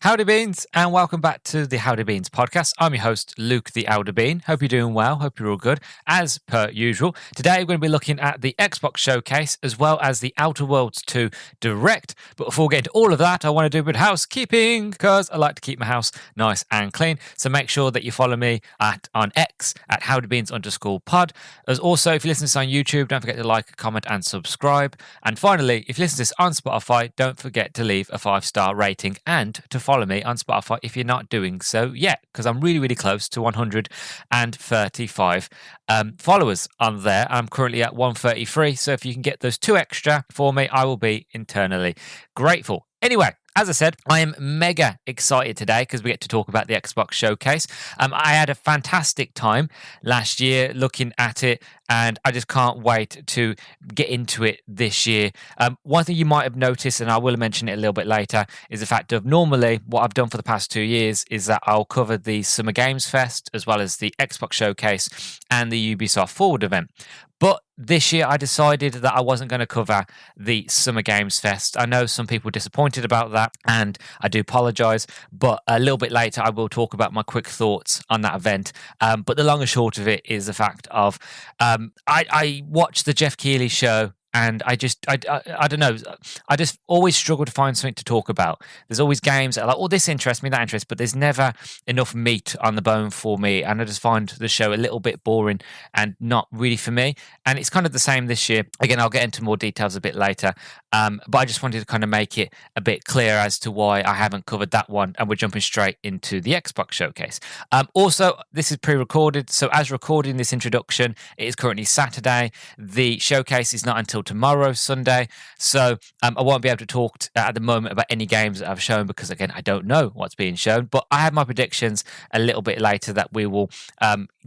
Howdy Beans, and welcome back to the Howdy Beans podcast. I'm your host, Luke the Outer Bean. Hope you're doing well. Hope you're all good. As per usual, today we're going to be looking at the Xbox Showcase as well as the OuterWorlds 2 Direct. But before we get into all of that, I want to do a bit of housekeeping because I like to keep my house nice and clean. So make sure that you follow me on X at HowdyBeans_pod. As also, if you listen to this on YouTube, don't forget to like, comment, and subscribe. And finally, if you listen to this on Spotify, don't forget to leave a 5-star rating and to follow me on Spotify if you're not doing so yet, because I'm really close to 135 followers on there. I'm currently at 133, so if you can get those 2 extra for me, I will be eternally grateful. Anyway, as I said, I am mega excited today because we get to talk about the Xbox Showcase. I had a fantastic time last year looking at it, and I just can't wait to get into it this year. One thing you might have noticed, and I will mention it a little bit later, is the fact of normally what I've done for the past 2 years is that I'll cover the Summer Games Fest as well as the Xbox Showcase and the Ubisoft Forward event. But this year I decided that I wasn't going to cover the Summer Games Fest. I know some people were disappointed about that, and I do apologise. But a little bit later I will talk about my quick thoughts on that event. But the long and short of it is the fact of I watched the Jeff Keighley show, and I don't know. I just always struggle to find something to talk about. There's always games that are like, oh, this interests me, that interests, but there's never enough meat on the bone for me. And I just find the show a little bit boring and not really for me. And it's kind of the same this year. Again, I'll get into more details a bit later. But I just wanted to kind of make it a bit clear as to why I haven't covered that one. And we're jumping straight into the Xbox Showcase. Also, this is pre-recorded. So as recording this introduction, it is currently Saturday. The showcase is not until tomorrow, Sunday. So I won't be able to talk at the moment about any games that I've shown because, again, I don't know what's being shown. But I have my predictions a little bit later that we will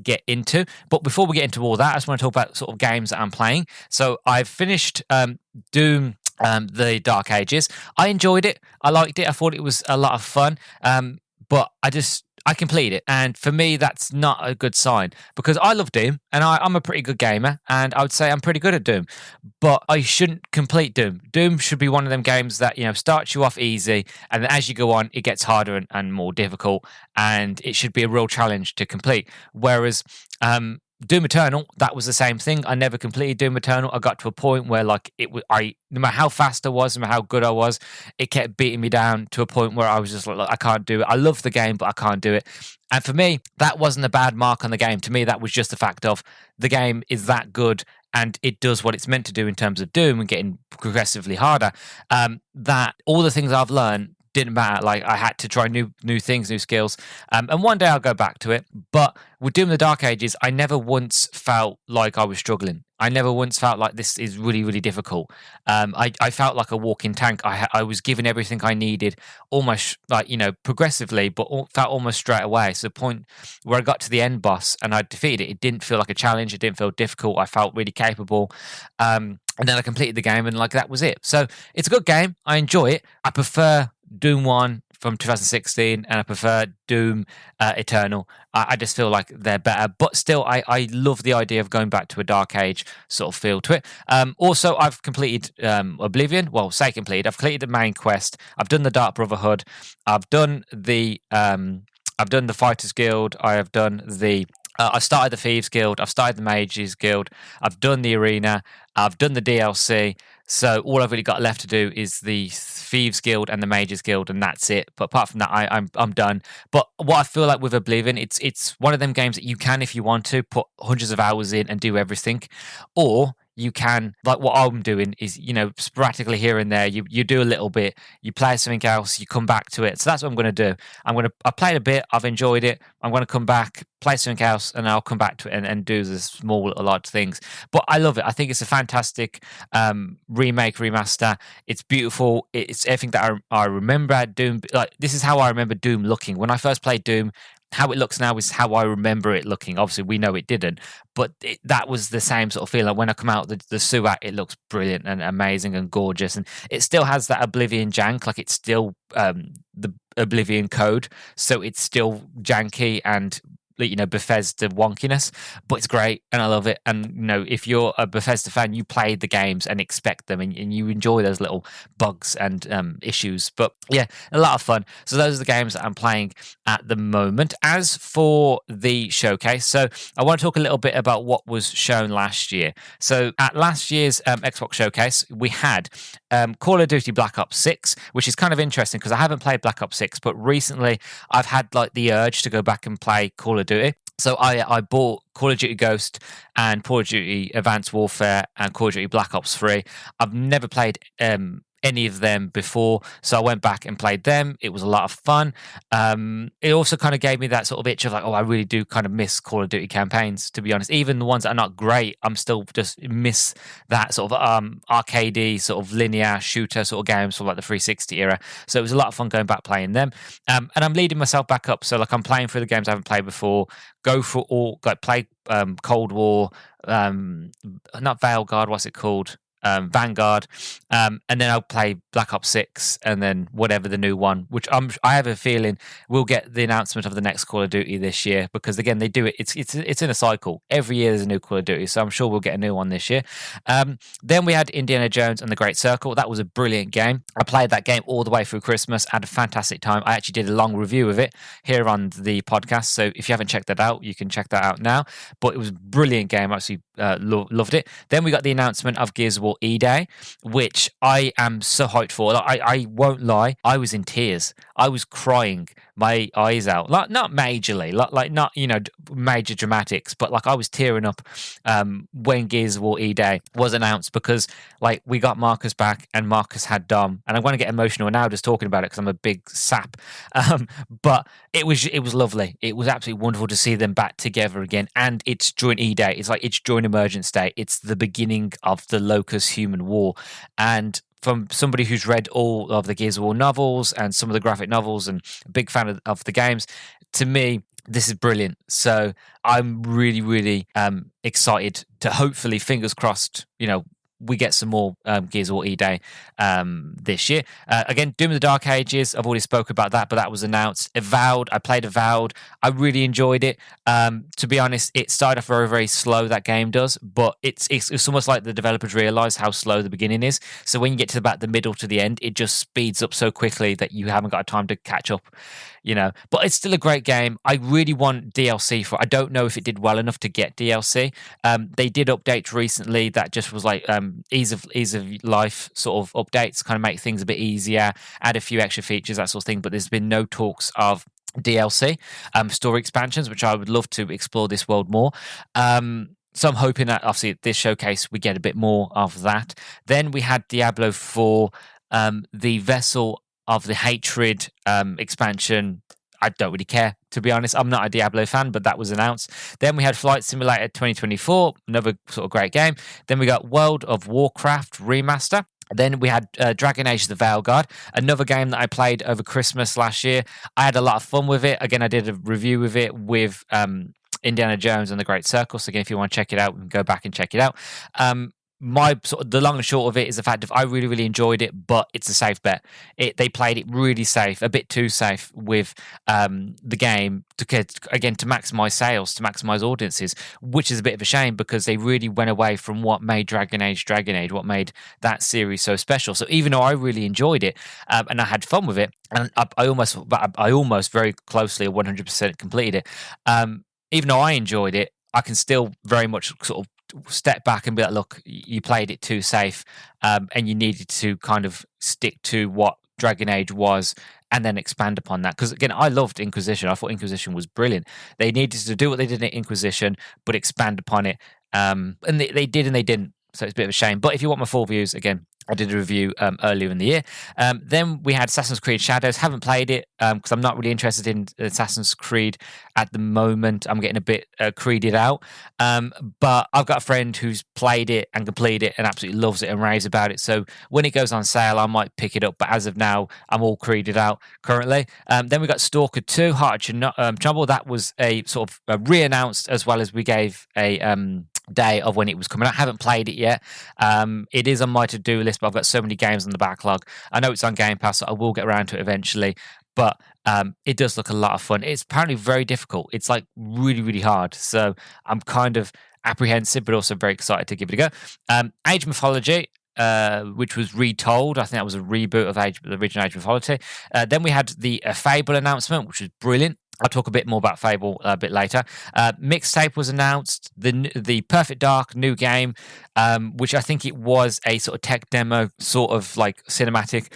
get into. But before we get into all that, I just want to talk about sort of games that I'm playing. So I've finished Doom, the Dark Ages. I enjoyed it. I liked it. I thought it was a lot of fun. But I completed it. And for me, that's not a good sign because I love Doom and I'm a pretty good gamer and I would say I'm pretty good at Doom, but I shouldn't complete Doom. Doom should be one of them games that, starts you off easy and then as you go on, it gets harder and more difficult and it should be a real challenge to complete. Whereas, Doom Eternal, that was the same thing. I never completed Doom Eternal. I got to a point where, no matter how fast I was, no matter how good I was, it kept beating me down to a point where I was just like, look, I can't do it. I love the game, but I can't do it. And for me, that wasn't a bad mark on the game. To me, that was just the fact of the game is that good and it does what it's meant to do in terms of Doom and getting progressively harder. That all the things I've learned didn't matter. Like I had to try new things, new skills. And one day I'll go back to it. But with Doom the Dark Ages, I never once felt like I was struggling. I never once felt like this is really difficult. I felt like a walking tank. I was given everything I needed almost progressively, but felt almost straight away. So the point where I got to the end boss and I defeated it, it didn't feel like a challenge. It didn't feel difficult. I felt really capable. And then I completed the game and that was it. So it's a good game. I enjoy it. I prefer Doom 1 from 2016 and I prefer Doom Eternal. I just feel like they're better, but still I love the idea of going back to a Dark Age sort of feel to it. Also, I've completed Oblivion. Well, say completed. I've completed the main quest. I've done the Dark Brotherhood. I've done the Fighters Guild. I have done the I've started the Thieves Guild, I've started the Mages Guild, I've done the Arena, I've done the DLC, so all I've really got left to do is the Thieves Guild and the Mages Guild, and that's it. But apart from that, I'm done. But what I feel like with Oblivion, it's one of them games that you can, if you want to, put hundreds of hours in and do everything, or you can, like what I'm doing is, sporadically here and there, you do a little bit, you play something else, you come back to it. So that's what I'm going to do. I played a bit, I've enjoyed it. I'm going to come back, play something else, and I'll come back to it and do the small little odd things. But I love it. I think it's a fantastic remake, remaster. It's beautiful. It's everything that I remember Doom. Like, this is how I remember Doom looking. When I first played Doom, how it looks now is how I remember it looking. Obviously, we know it didn't, but that was the same sort of feeling. Like when I come out the sewer, it looks brilliant and amazing and gorgeous, and it still has that Oblivion jank. Like it's still the Oblivion code, so it's still janky and Bethesda wonkiness, but it's great and I love it. And if you're a Bethesda fan, you play the games and expect them, and you enjoy those little bugs and issues. But yeah, a lot of fun. So those are the games that I'm playing at the moment. As for the showcase, so I want to talk a little bit about what was shown last year. So at last year's Xbox showcase, we had Call of Duty Black Ops 6, which is kind of interesting because I haven't played Black Ops 6, but recently I've had like the urge to go back and play Call of Duty. So I bought Call of Duty Ghost and Call of Duty Advanced Warfare and Call of Duty Black Ops 3. I've never played any of them before, so I went back and played them. It was a lot of fun. It also kind of gave me that sort of itch of like, I really do kind of miss Call of Duty campaigns, to be honest. Even the ones that are not great, I'm still just miss that sort of arcadey sort of linear shooter sort of games from like the 360 era. So it was a lot of fun going back playing them. And I'm leading myself back up. So like I'm playing through the games I haven't played before. Go for all, like play Cold War, not Veilguard, what's it called? Vanguard, and then I'll play Black Ops 6 and then whatever the new one, which I have a feeling we'll get the announcement of the next Call of Duty this year, because again they do it, it's in a cycle. Every year there's a new Call of Duty, so I'm sure we'll get a new one this year. Then we had Indiana Jones and the Great Circle. That was a brilliant game. I played that game all the way through Christmas, had a fantastic time. I actually did a long review of it here on the podcast, so if you haven't checked that out, you can check that out now. But it was a brilliant game. I actually loved it. Then we got the announcement of Gears of War E-Day, which I am so hyped for. Like, I won't lie, I was in tears. I was crying my eyes out. Like, not majorly, like not major dramatics, but like I was tearing up when Gears of War E-Day was announced, because like we got Marcus back and Marcus had Dom, and I'm going to get emotional now just talking about it because I'm a big sap. But it was lovely. It was absolutely wonderful to see them back together again, and it's during E-Day. It's like it's during Emergence Day. It's the beginning of the Locust-Human War, and from somebody who's read all of the Gears of War novels and some of the graphic novels and a big fan of the games, to me, this is brilliant. So I'm really, really excited to hopefully, fingers crossed, we get some more Gears of War E-Day this year. Again, Doom of the Dark Ages, I've already spoke about that, but that was announced. Avowed, I played Avowed. I really enjoyed it. To be honest, it started off very, very slow, that game does, but it's almost like the developers realize how slow the beginning is. So when you get to about the middle to the end, it just speeds up so quickly that you haven't got time to catch up. But it's still a great game. I really want DLC for it. I don't know if it did well enough to get DLC. They did updates recently that just was like ease of life sort of updates, kind of make things a bit easier, add a few extra features, that sort of thing. But there's been no talks of DLC, story expansions, which I would love to explore this world more. So I'm hoping that obviously at this showcase we get a bit more of that. Then we had Diablo 4, the Vessel of the Hatred expansion. I don't really care, to be honest. I'm not a Diablo fan, but that was announced. Then we had Flight Simulator 2024, another sort of great game. Then we got World of Warcraft Remaster. Then we had Dragon Age the Veilguard, another game that I played over Christmas last year. I had a lot of fun with it. Again, I did a review of it with Indiana Jones and the Great Circle. So again, if you want to check it out, we can go back and check it out. The long and short of it is the fact that I really, really enjoyed it, but it's a safe bet. They played it really safe, a bit too safe with the game to maximize sales, to maximize audiences, which is a bit of a shame because they really went away from what made Dragon Age, what made that series so special. So even though I really enjoyed it and I had fun with it, and I almost very closely 100% completed it, even though I enjoyed it, I can still very much sort of step back and be like, look, you played it too safe, and you needed to kind of stick to what Dragon Age was and then expand upon that. Because again, I loved Inquisition. I thought Inquisition was brilliant. They needed to do what they did in Inquisition, but expand upon it. And they did and they didn't. So it's a bit of a shame. But if you want my full views, again, I did a review earlier in the year. Then we had Assassin's Creed Shadows. Haven't played it because I'm not really interested in Assassin's Creed at the moment. I'm getting a bit creeded out. But I've got a friend who's played it and completed it and absolutely loves it and raves about it. So when it goes on sale, I might pick it up. But as of now, I'm all creeded out currently. Then we got Stalker 2, Heart of Trouble. That was a sort of re-announced, as well as we gave a day of when it was coming out. I haven't played it yet. It is on my to-do list, but I've got so many games on the backlog. I know it's on Game Pass, so I will get around to it eventually. but it does look a lot of fun. It's apparently very difficult. It's like really, really hard. So I'm kind of apprehensive, but also very excited to give it a go. Age Mythology, which was retold. I think that was a reboot of the original Age Mythology. Then we had the Fable announcement, which was brilliant. I'll talk a bit more about Fable a bit later. Mixtape was announced. The Perfect Dark new game, which I think it was a sort of tech demo, sort of like cinematic,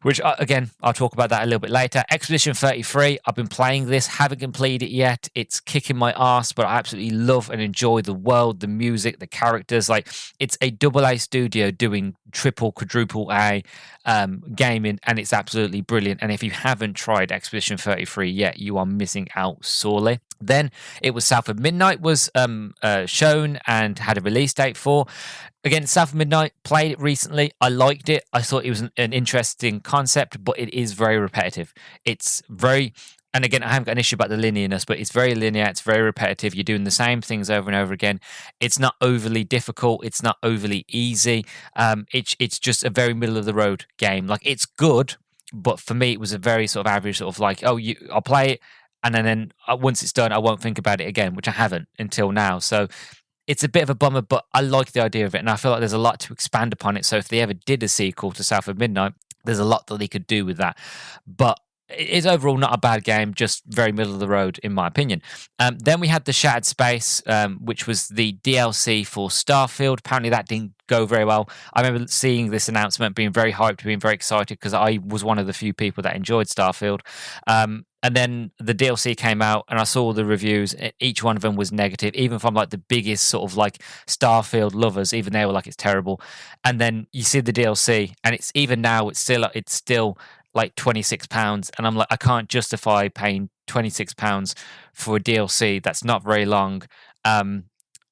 which again, I'll talk about that a little bit later. Expedition 33, I've been playing this, haven't completed it yet. It's kicking my ass, but I absolutely love and enjoy the world, the music, the characters. Like, it's a AA studio doing triple, quadruple A gaming, and it's absolutely brilliant. And if you haven't tried Expedition 33 yet, you are missing out sorely. Then it was South of Midnight was shown and had a release date for. Again, South of Midnight, played it recently. I liked it. I thought it was an interesting concept, but it is very repetitive. It's very, and again, I haven't got an issue about the linearness, but it's very linear. It's very repetitive. You're doing the same things over and over again. It's not overly difficult. It's not overly easy. It's just a very middle of the road game. Like, it's good, but for me, it was a very sort of average sort of like, I'll play it, and then once it's done, I won't think about it again, which I haven't until now. So it's a bit of a bummer, but I like the idea of it, and I feel like there's a lot to expand upon it. So if they ever did a sequel to South of Midnight, there's a lot that they could do with that. But it is overall not a bad game, just very middle of the road, in my opinion. Then we had the Shattered Space, which was the DLC for Starfield. Apparently that didn't go very well. I remember seeing this announcement, being very hyped, being very excited, because I was one of the few people that enjoyed Starfield. And then the DLC came out, and I saw the reviews. Each one of them was negative, even from like the biggest sort of like Starfield lovers. Even they were like, it's terrible. And then you see the DLC, and it's even now, it's still like £26, and I'm like, I can't justify paying £26 for a DLC that's not very long.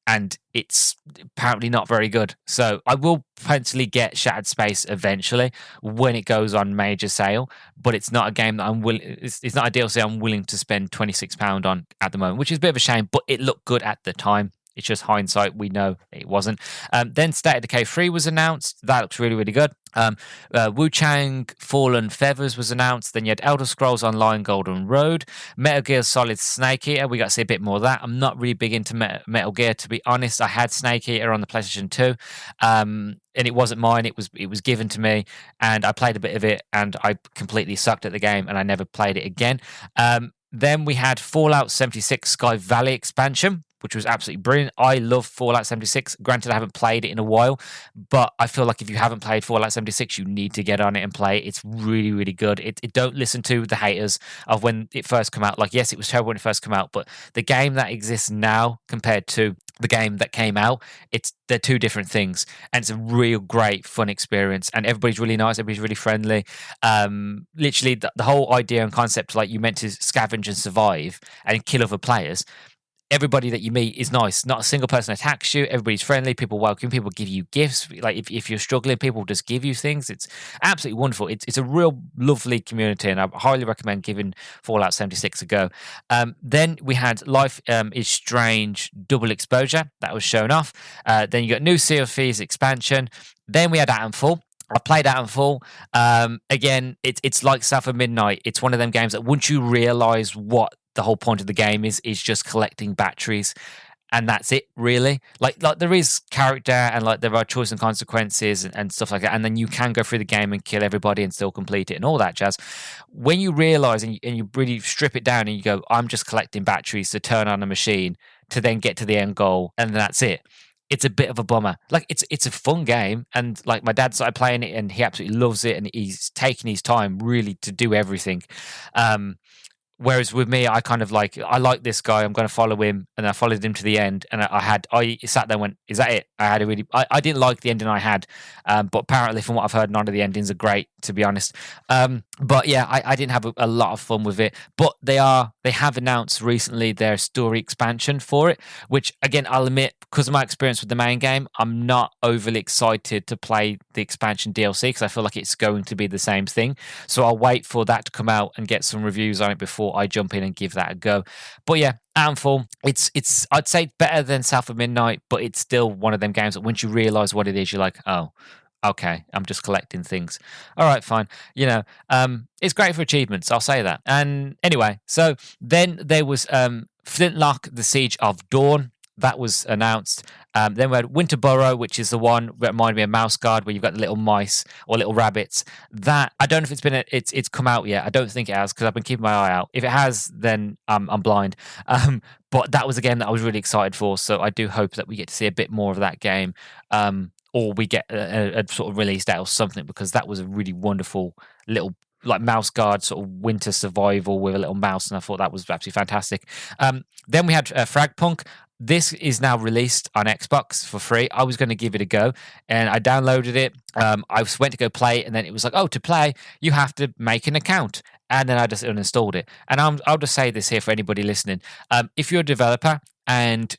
And it's apparently not very good. So I will potentially get Shattered Space eventually when it goes on major sale, but it's not a game that I'm willing. It's not a DLC I'm willing to spend £26 on at the moment, which is a bit of a shame. But it looked good at the time. It's just hindsight. We know it wasn't. Then State of Decay 3 was announced. That looks really, really good. Wu Chang Fallen Feathers was announced. Then you had Elder Scrolls Online Golden Road. Metal Gear Solid Snake Eater. We got to see a bit more of that. I'm not really big into Metal Gear, to be honest. I had Snake Eater on the PlayStation 2. And it wasn't mine. It was given to me, and I played a bit of it, and I completely sucked at the game, and I never played it again. Then we had Fallout 76 Sky Valley expansion, which was absolutely brilliant. I love Fallout 76. Granted, I haven't played it in a while, but I feel like if you haven't played Fallout 76, you need to get on it and play it. It's really, really good. It don't listen to the haters of when it first came out. Like, yes, it was terrible when it first came out, but the game that exists now compared to the game that came out, they're two different things, and it's a real great fun experience, and everybody's really nice, everybody's really friendly. Literally the whole idea and concept, like, you meant to scavenge and survive and kill other players. Everybody that you meet is nice. Not a single person attacks you. Everybody's friendly. People welcome. People give you gifts. Like, if you're struggling, people just give you things. It's absolutely wonderful. It's a real lovely community, and I highly recommend giving Fallout 76 a go. Then we had Life is Strange Double Exposure. That was shown off. Then you got new Sea of Thieves expansion. Then we had Atomfall. I played Atomfall. Again, it's like South of Midnight. It's one of them games that once you realise what the whole point of the game is just collecting batteries, and that's it, really. Like there is character, and like there are choice and consequences and stuff like that, and then you can go through the game and kill everybody and still complete it and all that jazz. When you realise and you really strip it down and you go, I'm just collecting batteries to turn on a machine to then get to the end goal, and that's it. It's a bit of a bummer. Like, it's a fun game, and like my dad started playing it and he absolutely loves it, and he's taking his time really to do everything. Whereas with me, I kind of like, I like this guy, I'm going to follow him, and I followed him to the end, and I sat there and went, is that it? I didn't like the ending I had, but apparently from what I've heard, none of the endings are great, to be honest. But yeah, I didn't have a lot of fun with it, but they have announced recently their story expansion for it, which again, I'll admit, because of my experience with the main game, I'm not overly excited to play the expansion DLC, because I feel like it's going to be the same thing. So I'll wait for that to come out and get some reviews on it before I jump in and give that a go. But yeah, Atomfall, it's I'd say better than South of Midnight, but it's still one of them games that once you realise what it is, you're like, oh, Okay, I'm just collecting things. All right, fine. It's great for achievements. I'll say that. And anyway, so then there was Flintlock: The Siege of Dawn. That was announced. Then we had Winterborough, which is the one that reminded me of Mouse Guard, where you've got the little mice or little rabbits. That I don't know if it's come out yet. I don't think it has because I've been keeping my eye out. If it has, then I'm blind. But that was a game that I was really excited for. So I do hope that we get to see a bit more of that game. Or we get a sort of release date or something, because that was a really wonderful little like Mouse Guard sort of winter survival with a little mouse, and I thought that was absolutely fantastic. Then we had Fragpunk. This is now released on Xbox for free. I was going to give it a go, and I downloaded it. I went to go play it, and then it was like, oh, to play, you have to make an account. And then I just uninstalled it. And I'll just say this here for anybody listening. If you're a developer and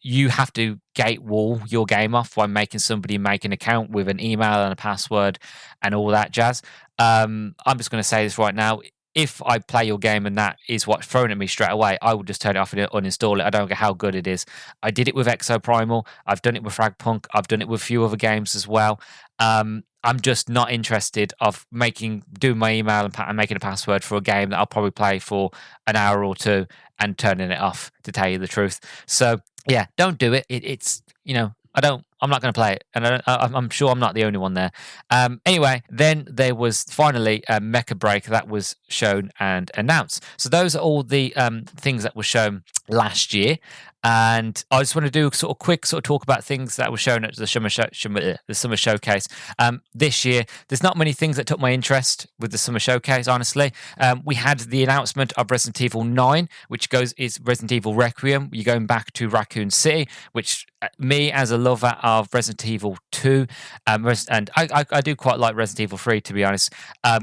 you have to gate wall your game off by making somebody make an account with an email and a password and all that jazz. I'm just going to say this right now. If I play your game and that is what's thrown at me straight away, I would just turn it off and uninstall it. I don't care how good it is. I did it with Exoprimal. I've done it with Fragpunk. I've done it with a few other games as well. I'm just not interested of doing my email and making a password for a game that I'll probably play for an hour or two and turning it off, to tell you the truth. So yeah, don't do it. I'm not going to play it, and I'm sure I'm not the only one there. Anyway, then there was finally Mecha Break that was shown and announced. So those are all the things that were shown last year. And I just want to do a sort of quick talk about things that were shown at the summer showcase. This year, there's not many things that took my interest with the summer showcase, honestly. We had the announcement of Resident Evil 9, which is Resident Evil Requiem. You're going back to Raccoon City, which me, as a lover of Resident Evil 2, and I do quite like Resident Evil 3, to be honest.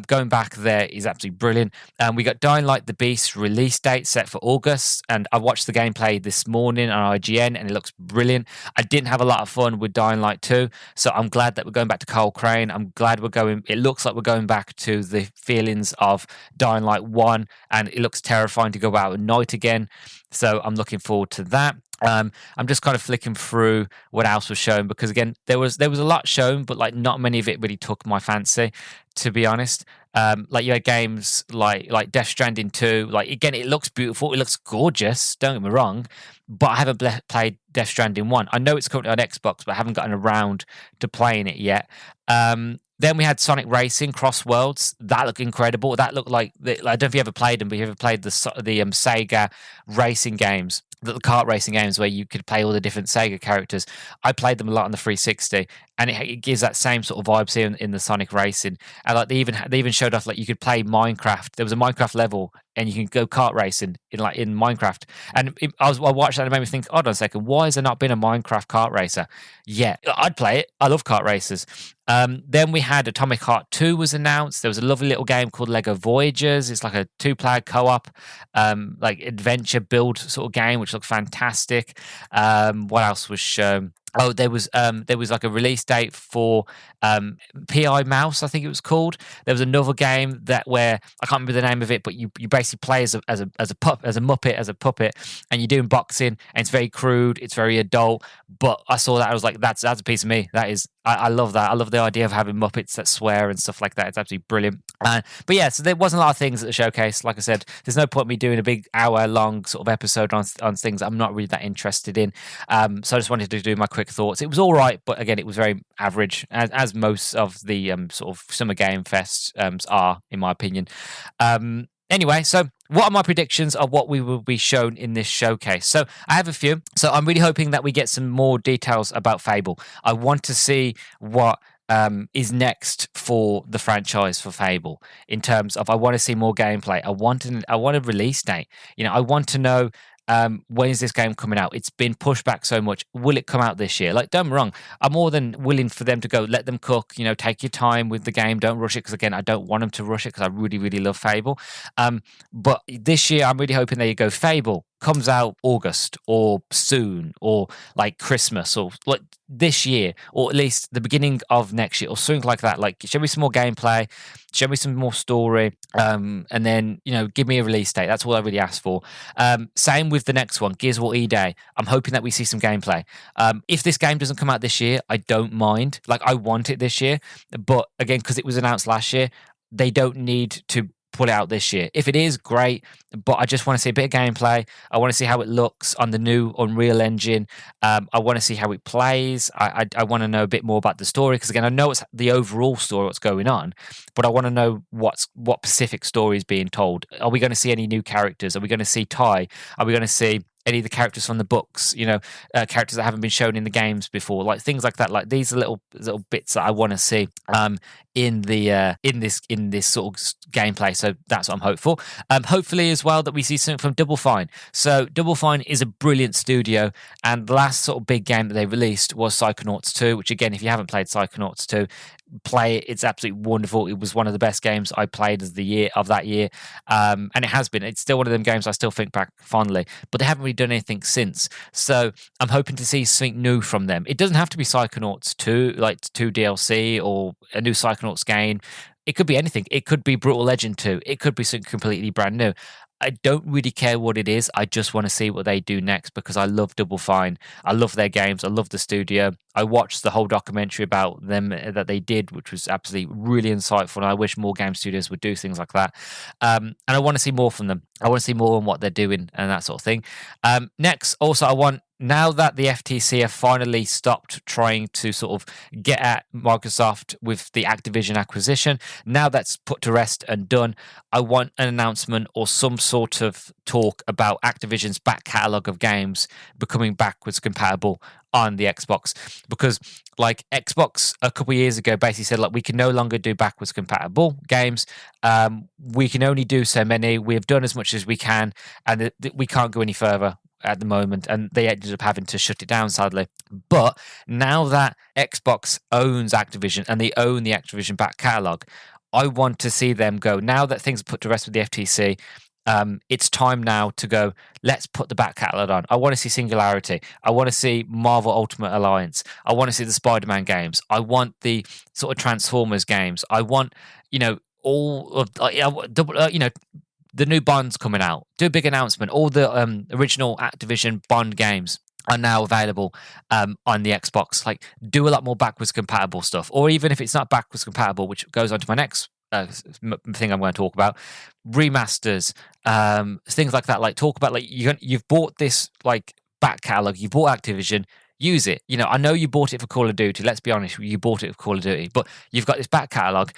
Going back there is absolutely brilliant. We got Dying Light the Beast release date set for August, and I watched the gameplay this morning on IGN, and it looks brilliant. I didn't have a lot of fun with Dying Light 2, so I'm glad that we're going back to Cole Crane. I'm glad it looks like we're going back to the feelings of Dying Light 1, and it looks terrifying to go out at night again. So I'm looking forward to that. I'm just kind of flicking through what else was shown, because again, there was a lot shown, but like not many of it really took my fancy, to be honest. Like you had games like Death Stranding 2. Like again, it looks beautiful, it looks gorgeous. Don't get me wrong, but I haven't played Death Stranding 1. I know it's currently on Xbox, but I haven't gotten around to playing it yet. Then we had Sonic Racing Cross Worlds. That looked incredible. That looked like I don't know if you ever played them, but you ever played the Sega racing games, the kart racing games where you could play all the different Sega characters. I played them a lot on the 360, and it gives that same sort of vibes here in the Sonic Racing. And like they even showed off like you could play Minecraft. There was a Minecraft level, and you can go kart racing in Minecraft. And I watched that and it made me think, hold on a second, why has there not been a Minecraft kart racer? Yeah, I'd play it. I love kart racers. Then we had Atomic Heart 2 was announced. There was a lovely little game called Lego Voyagers. It's like a 2-player co-op, like adventure build sort of game, which looked fantastic. What else was shown? Oh, there was like a release date for PI Mouse, I think it was called. There was another game where I can't remember the name of it, but you basically play as a puppet, and you're doing boxing, and it's very crude, it's very adult. But I saw that, I was like, that's a piece of me. That is, I love that. I love the idea of having Muppets that swear and stuff like that. It's absolutely brilliant. But yeah, so there wasn't a lot of things at the showcase. Like I said, there's no point me doing a big hour-long sort of episode on things I'm not really that interested in. So I just wanted to do my quick thoughts. It was all right, but again, it was very average, as most of the sort of summer game fests are, in my opinion. Anyway, so what are my predictions of what we will be shown in this showcase? So I have a few. So I'm really hoping that we get some more details about Fable. I want to see what is next for the franchise for Fable, in terms of I want to see more gameplay. I want a release date. I want to know when is this game coming out? It's been pushed back so much. Will it come out this year? Like, don't get me wrong, I'm more than willing for them to go, let them cook, take your time with the game. Don't rush it, because again, I don't want them to rush it, because I really, really love Fable. But this year, I'm really hoping there you go, Fable. comes out August or soon, or like Christmas, or like this year, or at least the beginning of next year, or something like that. Like, show me some more gameplay, show me some more story, and then, you know, give me a release date. That's all I really asked for. Same with the next one, Gears of War E-Day. I'm hoping that we see some gameplay. If this game doesn't come out this year, I don't mind. Like, I want it this year, but again, because it was announced last year, they don't need to pull it out this year. If it is, great, but I just want to see a bit of gameplay. I want to see how it looks on the new Unreal Engine. I want to see how it plays. I want to know a bit more about the story, because again, I know it's the overall story, what's going on, but I want to know what specific story is being told. Are we going to see any new characters? Are we going to see Ty? Are we going to see any of the characters from the books, you know, characters that haven't been shown in the games before, like things like that. Like, these are little bits that I want to see in this sort of gameplay. So that's what I'm hopeful. Hopefully as well that we see something from Double Fine. So Double Fine is a brilliant studio, and the last sort of big game that they released was Psychonauts 2, which again, if you haven't played Psychonauts 2, play it. It's absolutely wonderful. It was one of the best games I played of that year, and it has been. It's still one of them games I still think back fondly, but they haven't really done anything since. So I'm hoping to see something new from them. It doesn't have to be Psychonauts 2, like 2 DLC or a new Psychonauts game. It could be anything. It could be Brutal Legend 2. It could be something completely brand new. I don't really care what it is. I just want to see what they do next, because I love Double Fine. I love their games. I love the studio. I watched the whole documentary about them that they did, which was absolutely really insightful. And I wish more game studios would do things like that. And I want to see more from them. I want to see more on what they're doing and that sort of thing. Next, also, now that the FTC have finally stopped trying to sort of get at Microsoft with the Activision acquisition, now that's put to rest and done, I want an announcement or some sort of talk about Activision's back catalogue of games becoming backwards compatible on the Xbox. Because, like, Xbox a couple of years ago basically said, like, we can no longer do backwards compatible games. We can only do so many. We have done as much as we can, and we can't go any further at the moment, and they ended up having to shut it down, sadly. But now that Xbox owns Activision and they own the Activision back catalogue, I want to see them go, now that things are put to rest with the FTC, it's time now to go, let's put the back catalogue on. I want to see Singularity. I want to see Marvel Ultimate Alliance. I want to see the Spider-Man games. I want the sort of Transformers games. I want, you know, all of, you know, the new Bonds coming out. Do a big announcement. All the original Activision Bond games are now available on the Xbox. Like, do a lot more backwards compatible stuff. Or even if it's not backwards compatible, which goes on to my next thing I'm going to talk about, remasters, things like that. Like, talk about, like, you've bought this, like, back catalog. You've bought Activision. Use it. You know, I know you bought it for Call of Duty. Let's be honest, you bought it for Call of Duty, but you've got this back catalog.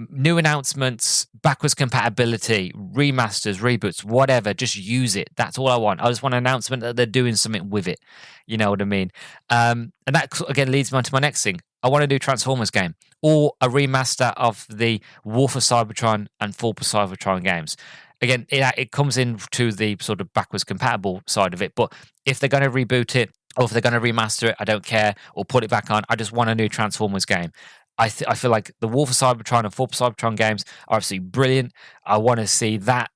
New announcements, backwards compatibility, remasters, reboots, whatever, just use it. That's all I want. I just want an announcement that they're doing something with it. You know what I mean? And that, again, leads me on to my next thing. I want to do Transformers game, or a remaster of the War for Cybertron and Fall for Cybertron games. Again, it comes into the sort of backwards compatible side of it, but if they're going to reboot it, or if they're going to remaster it, I don't care, or put it back on. I just want a new Transformers game. I feel like the War for Cybertron and Fall for Cybertron games are absolutely brilliant. I want to see that,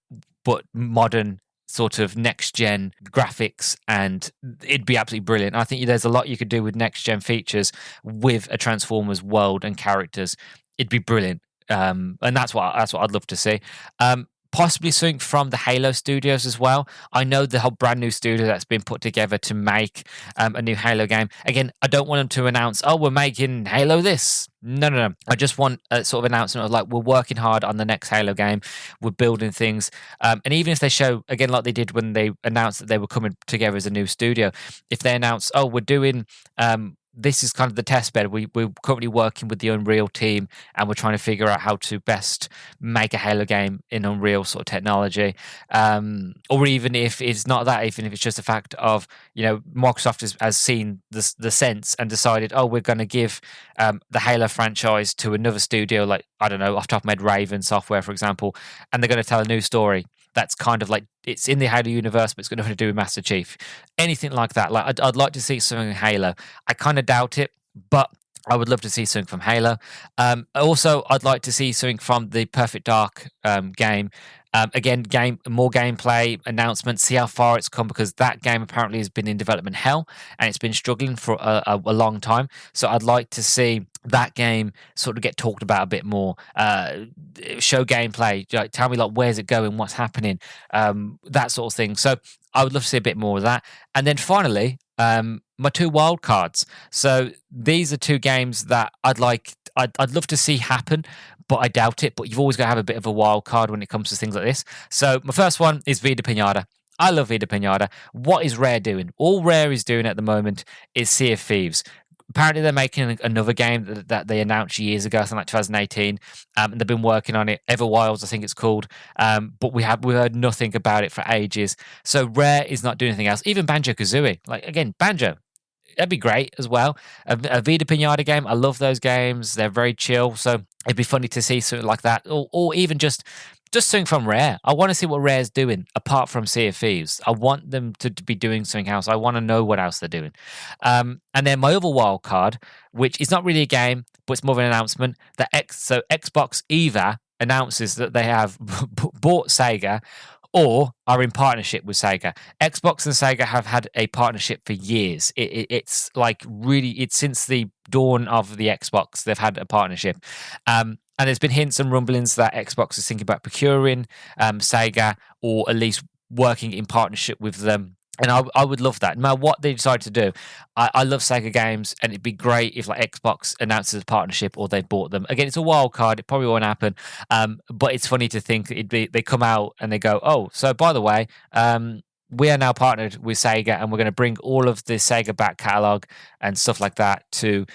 but modern, sort of next-gen graphics, and it'd be absolutely brilliant. I think there's a lot you could do with next-gen features with a Transformers world and characters. It'd be brilliant, and that's what I'd love to see. Possibly something from the Halo studios as well. I know the whole brand new studio that's been put together to make a new Halo game. Again, I don't want them to announce, oh, we're making Halo this. No. I just want a sort of announcement of, like, we're working hard on the next Halo game. We're building things. And even if they show, again, like they did when they announced that they were coming together as a new studio, if they announce, oh, we're doing... this is kind of the test bed. We're currently working with the Unreal team, and we're trying to figure out how to best make a Halo game in Unreal sort of technology. Or even if it's not that, even if it's just the fact of, you know, Microsoft has seen the sense and decided, oh, we're going to give the Halo franchise to another studio, like, I don't know, off the top of my head, Raven Software, for example, and they're going to tell a new story. That's kind of like, it's in the Halo universe, but it's got nothing to do with Master Chief. Anything like that. Like, I'd like to see something in Halo. I kind of doubt it, but I would love to see something from Halo. Also, I'd like to see something from the Perfect Dark game. Again, more gameplay announcements. See how far it's come, because that game apparently has been in development hell and it's been struggling for a long time. So I'd like to see that game sort of get talked about a bit more. Show gameplay. Like, tell me, like, where's it going, what's happening, that sort of thing. So I would love to see a bit more of that. And then finally, my two wild cards. So these are two games that I'd love to see happen, but I doubt it. But you've always got to have a bit of a wild card when it comes to things like this. So my first one is Vida Pinata. I love Vida Pinata. What is Rare doing? All Rare is doing at the moment is Sea of Thieves. Apparently, they're making another game that they announced years ago, something like 2018. And they've been working on it. Everwilds, I think it's called. But we heard nothing about it for ages. So Rare is not doing anything else. Even Banjo-Kazooie. Like, again, Banjo, that'd be great as well. A Vida Pinata game. I love those games. They're very chill. So it'd be funny to see something like that, or even just something from Rare. I want to see what Rare's doing apart from Sea of Thieves. I want them to be doing something else. I want to know what else they're doing. And then my other wild card, which is not really a game, but it's more of an announcement. So Xbox either announces that they have bought Sega or are in partnership with Sega. Xbox and Sega have had a partnership for years. It's like really, it's since the dawn of the Xbox, they've had a partnership. And there's been hints and rumblings that Xbox is thinking about procuring Sega, or at least working in partnership with them. And I would love that. No matter what they decide to do, I love Sega games, and it'd be great if like Xbox announces a partnership or they bought them. Again, it's a wild card. It probably won't happen. But it's funny to think they come out and they go, oh, so by the way, we are now partnered with Sega, and we're going to bring all of the Sega back catalog and stuff like that to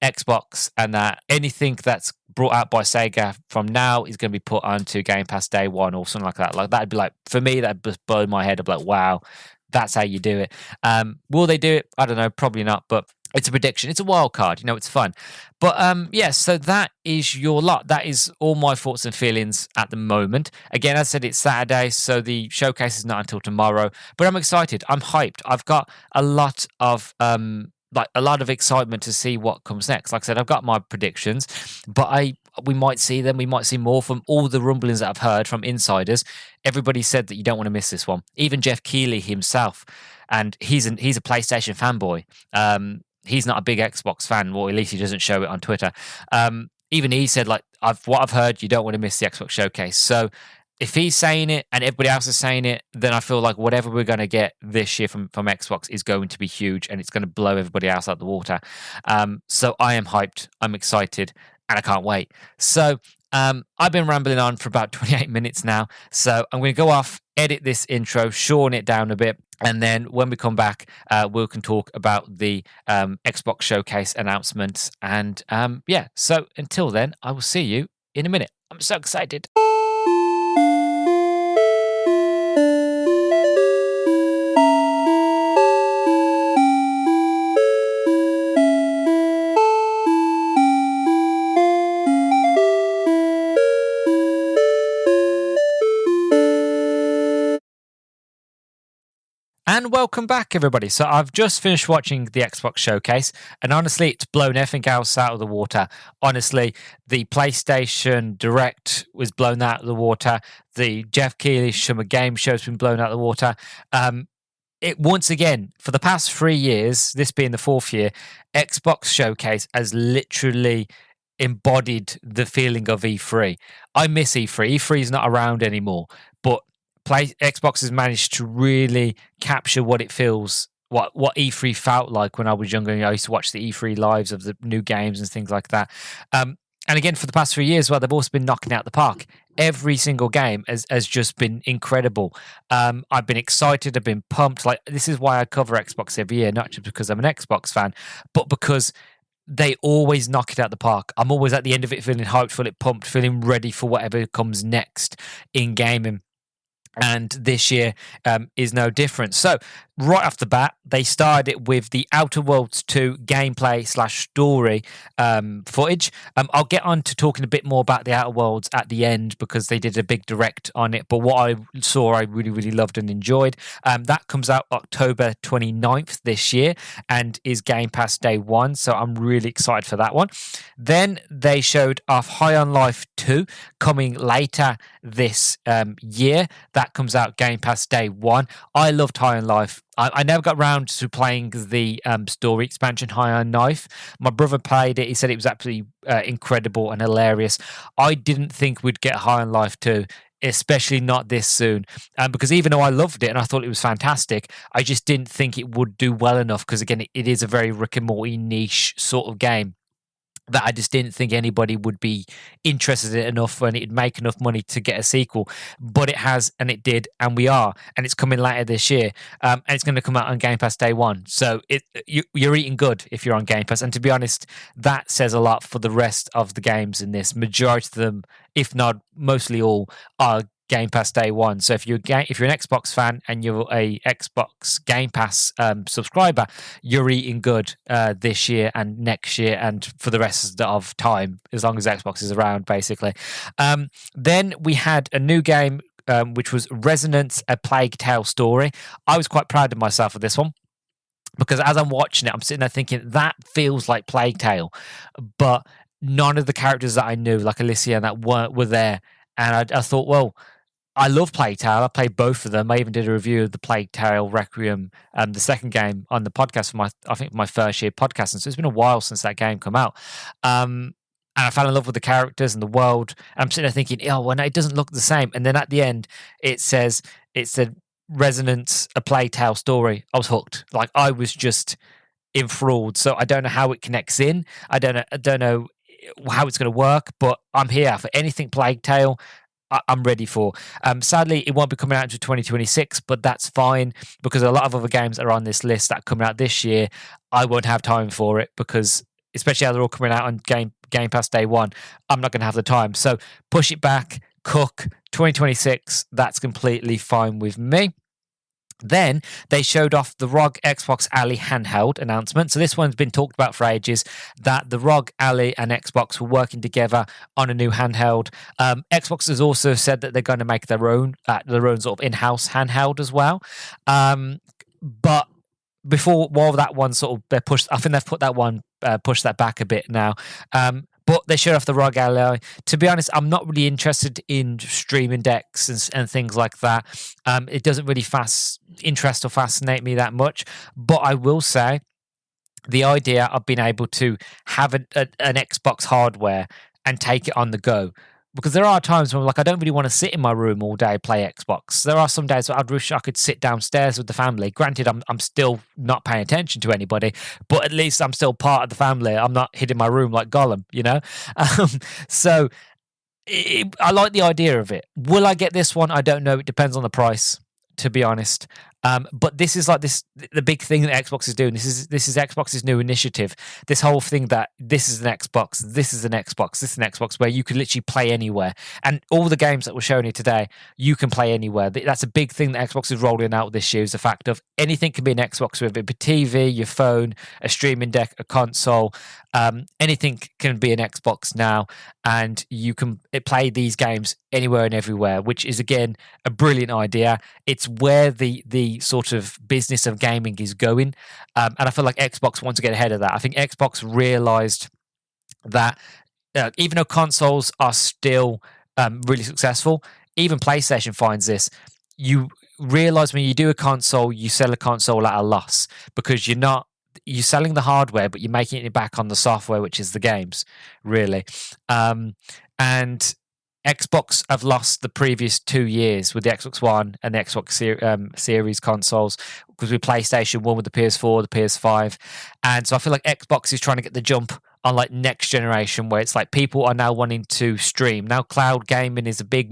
Xbox, and that anything that's brought out by Sega from now is going to be put onto Game Pass day one or something like that. Like, that'd be like, for me, that'd just blow my head. I'd be like, wow, that's how you do it. Will they do it? I don't know, probably not, but it's a prediction. It's a wild card, it's fun. But yes, so that is your lot. That is all my thoughts and feelings at the moment. Again, as I said, it's Saturday, so the showcase is not until tomorrow, but I'm excited. I'm hyped. I've got a lot of excitement to see what comes next. Like I said, I've got my predictions, but we might see them. We might see more from all the rumblings that I've heard from insiders. Everybody said that you don't want to miss this one. Even Jeff Keighley himself, and he's a PlayStation fanboy. He's not a big Xbox fan, or at least he doesn't show it on Twitter. Even he said, like, what I've heard, you don't want to miss the Xbox showcase. So if he's saying it and everybody else is saying it, then I feel like whatever we're going to get this year from Xbox is going to be huge, and it's going to blow everybody else out the water. So I am hyped. I'm excited, and I can't wait. So I've been rambling on for about 28 minutes now. So I'm going to go off, edit this intro, shorten it down a bit. And then when we come back, we can talk about the Xbox showcase announcements. And so until then, I will see you in a minute. I'm so excited. And welcome back, everybody. So I've just finished watching the Xbox showcase, and honestly, it's blown everything else out of the water. Honestly, the PlayStation Direct was blown out of the water. The Jeff Keighley Summer Game Show has been blown out of the water. It once again, for the past 3 years, this being the 4th year, Xbox Showcase has literally embodied the feeling of E3. I miss E3. E3 is not around anymore, but Xbox has managed to really capture what it feels, what E3 felt like when I was younger. I used to watch the E3 lives of the new games and things like that. And again, for the past 3 years, they've also been knocking out the park. Every single game has just been incredible. I've been excited. I've been pumped. Like, this is why I cover Xbox every year, not just because I'm an Xbox fan, but because they always knock it out the park. I'm always at the end of it feeling hyped, feeling pumped, feeling ready for whatever comes next in gaming. And this year is no different. So right off the bat, they started it with the Outer Worlds 2 gameplay / story footage. I'll get on to talking a bit more about the Outer Worlds at the end because they did a big direct on it. But what I saw, I really, really loved and enjoyed. That comes out October 29th this year and is Game Pass day one. So I'm really excited for that one. Then they showed off High on Life 2 coming later this year. That comes out Game Pass day one. I loved High on Life. I never got around to playing the story expansion High on Life. My brother played it. He said it was absolutely incredible and hilarious. I didn't think we'd get High on Life 2, especially not this soon. Because even though I loved it and I thought it was fantastic, I just didn't think it would do well enough because, again, it is a very Rick and Morty niche sort of game that I just didn't think anybody would be interested in it enough and it'd make enough money to get a sequel. But it has, and it did, and we are. And it's coming later this year. And it's going to come out on Game Pass day one. So you're eating good if you're on Game Pass. And to be honest, that says a lot for the rest of the games in this. Majority of them, if not mostly all, are Game Pass day one. So if you're an Xbox fan and you're a Xbox Game Pass subscriber, you're eating good this year and next year and for the rest of time, as long as Xbox is around, basically. Then we had a new game, which was Resonance: A Plague Tale Story. I was quite proud of myself for this one, because as I'm watching it, I'm sitting there thinking, that feels like Plague Tale, but none of the characters that I knew, like Alicia and that, were there. And I thought, well, I love Plague Tale. I played both of them. I even did a review of the Plague Tale Requiem, the second game, on the podcast for my first year podcasting. So it's been a while since that game come out. And I fell in love with the characters and the world. And I'm sitting there thinking, oh, well, no, it doesn't look the same. And then at the end, it said Resonance: A Plague Tale Story. I was hooked. Like, I was just enthralled. So I don't know how it connects in. I don't know how it's going to work, but I'm here for anything Plague Tale. I'm ready for. Sadly, it won't be coming out until 2026, but that's fine, because a lot of other games that are on this list that are coming out this year, I won't have time for it, because especially as they're all coming out on Game Pass day one, I'm not going to have the time. So push it back, cook, 2026, that's completely fine with me. Then they showed off the ROG Xbox Ally handheld announcement. So this one's been talked about for ages, that the ROG Ally and Xbox were working together on a new handheld. Xbox has also said that they're going to make their own sort of in-house handheld as well. But while that one sort of pushed, I think they've put that one pushed that back a bit now. But they showed off the ROG Ally. To be honest, I'm not really interested in streaming decks and things like that. It doesn't really interest or fascinate me that much. But I will say, the idea of being able to have an Xbox hardware and take it on the go. Because there are times when, like, I don't really want to sit in my room all day play Xbox. There are some days where I'd wish I could sit downstairs with the family. Granted, I'm still not paying attention to anybody, but at least I'm still part of the family. I'm not hid in my room like Gollum, you know? So I like the idea of it. Will I get this one? I don't know. It depends on the price, to be honest. But this is like the big thing that Xbox is doing. This is Xbox's new initiative. This whole thing that this is an Xbox, this is an Xbox, this is an Xbox, where you can literally play anywhere. And all the games that we're showing you today, you can play anywhere. That's a big thing that Xbox is rolling out this year, is the fact of anything can be an Xbox, whether it be TV, your phone, a streaming deck, a console. Anything can be an Xbox now, and you can play these games anywhere and everywhere, which is, again, a brilliant idea. It's where the sort of business of gaming is going, and I feel like Xbox wants to get ahead of that. I think Xbox realized that even though consoles are still really successful, even PlayStation finds this. You realize when you do a console, you sell a console at a loss, because you're selling the hardware, but you're making it back on the software, which is the games, really. And Xbox have lost the previous 2 years with the Xbox One and the Xbox Series consoles, because with PlayStation 1 with the PS4, the PS5. And so I feel like Xbox is trying to get the jump on like next generation, where it's like people are now wanting to stream. Now cloud gaming is a big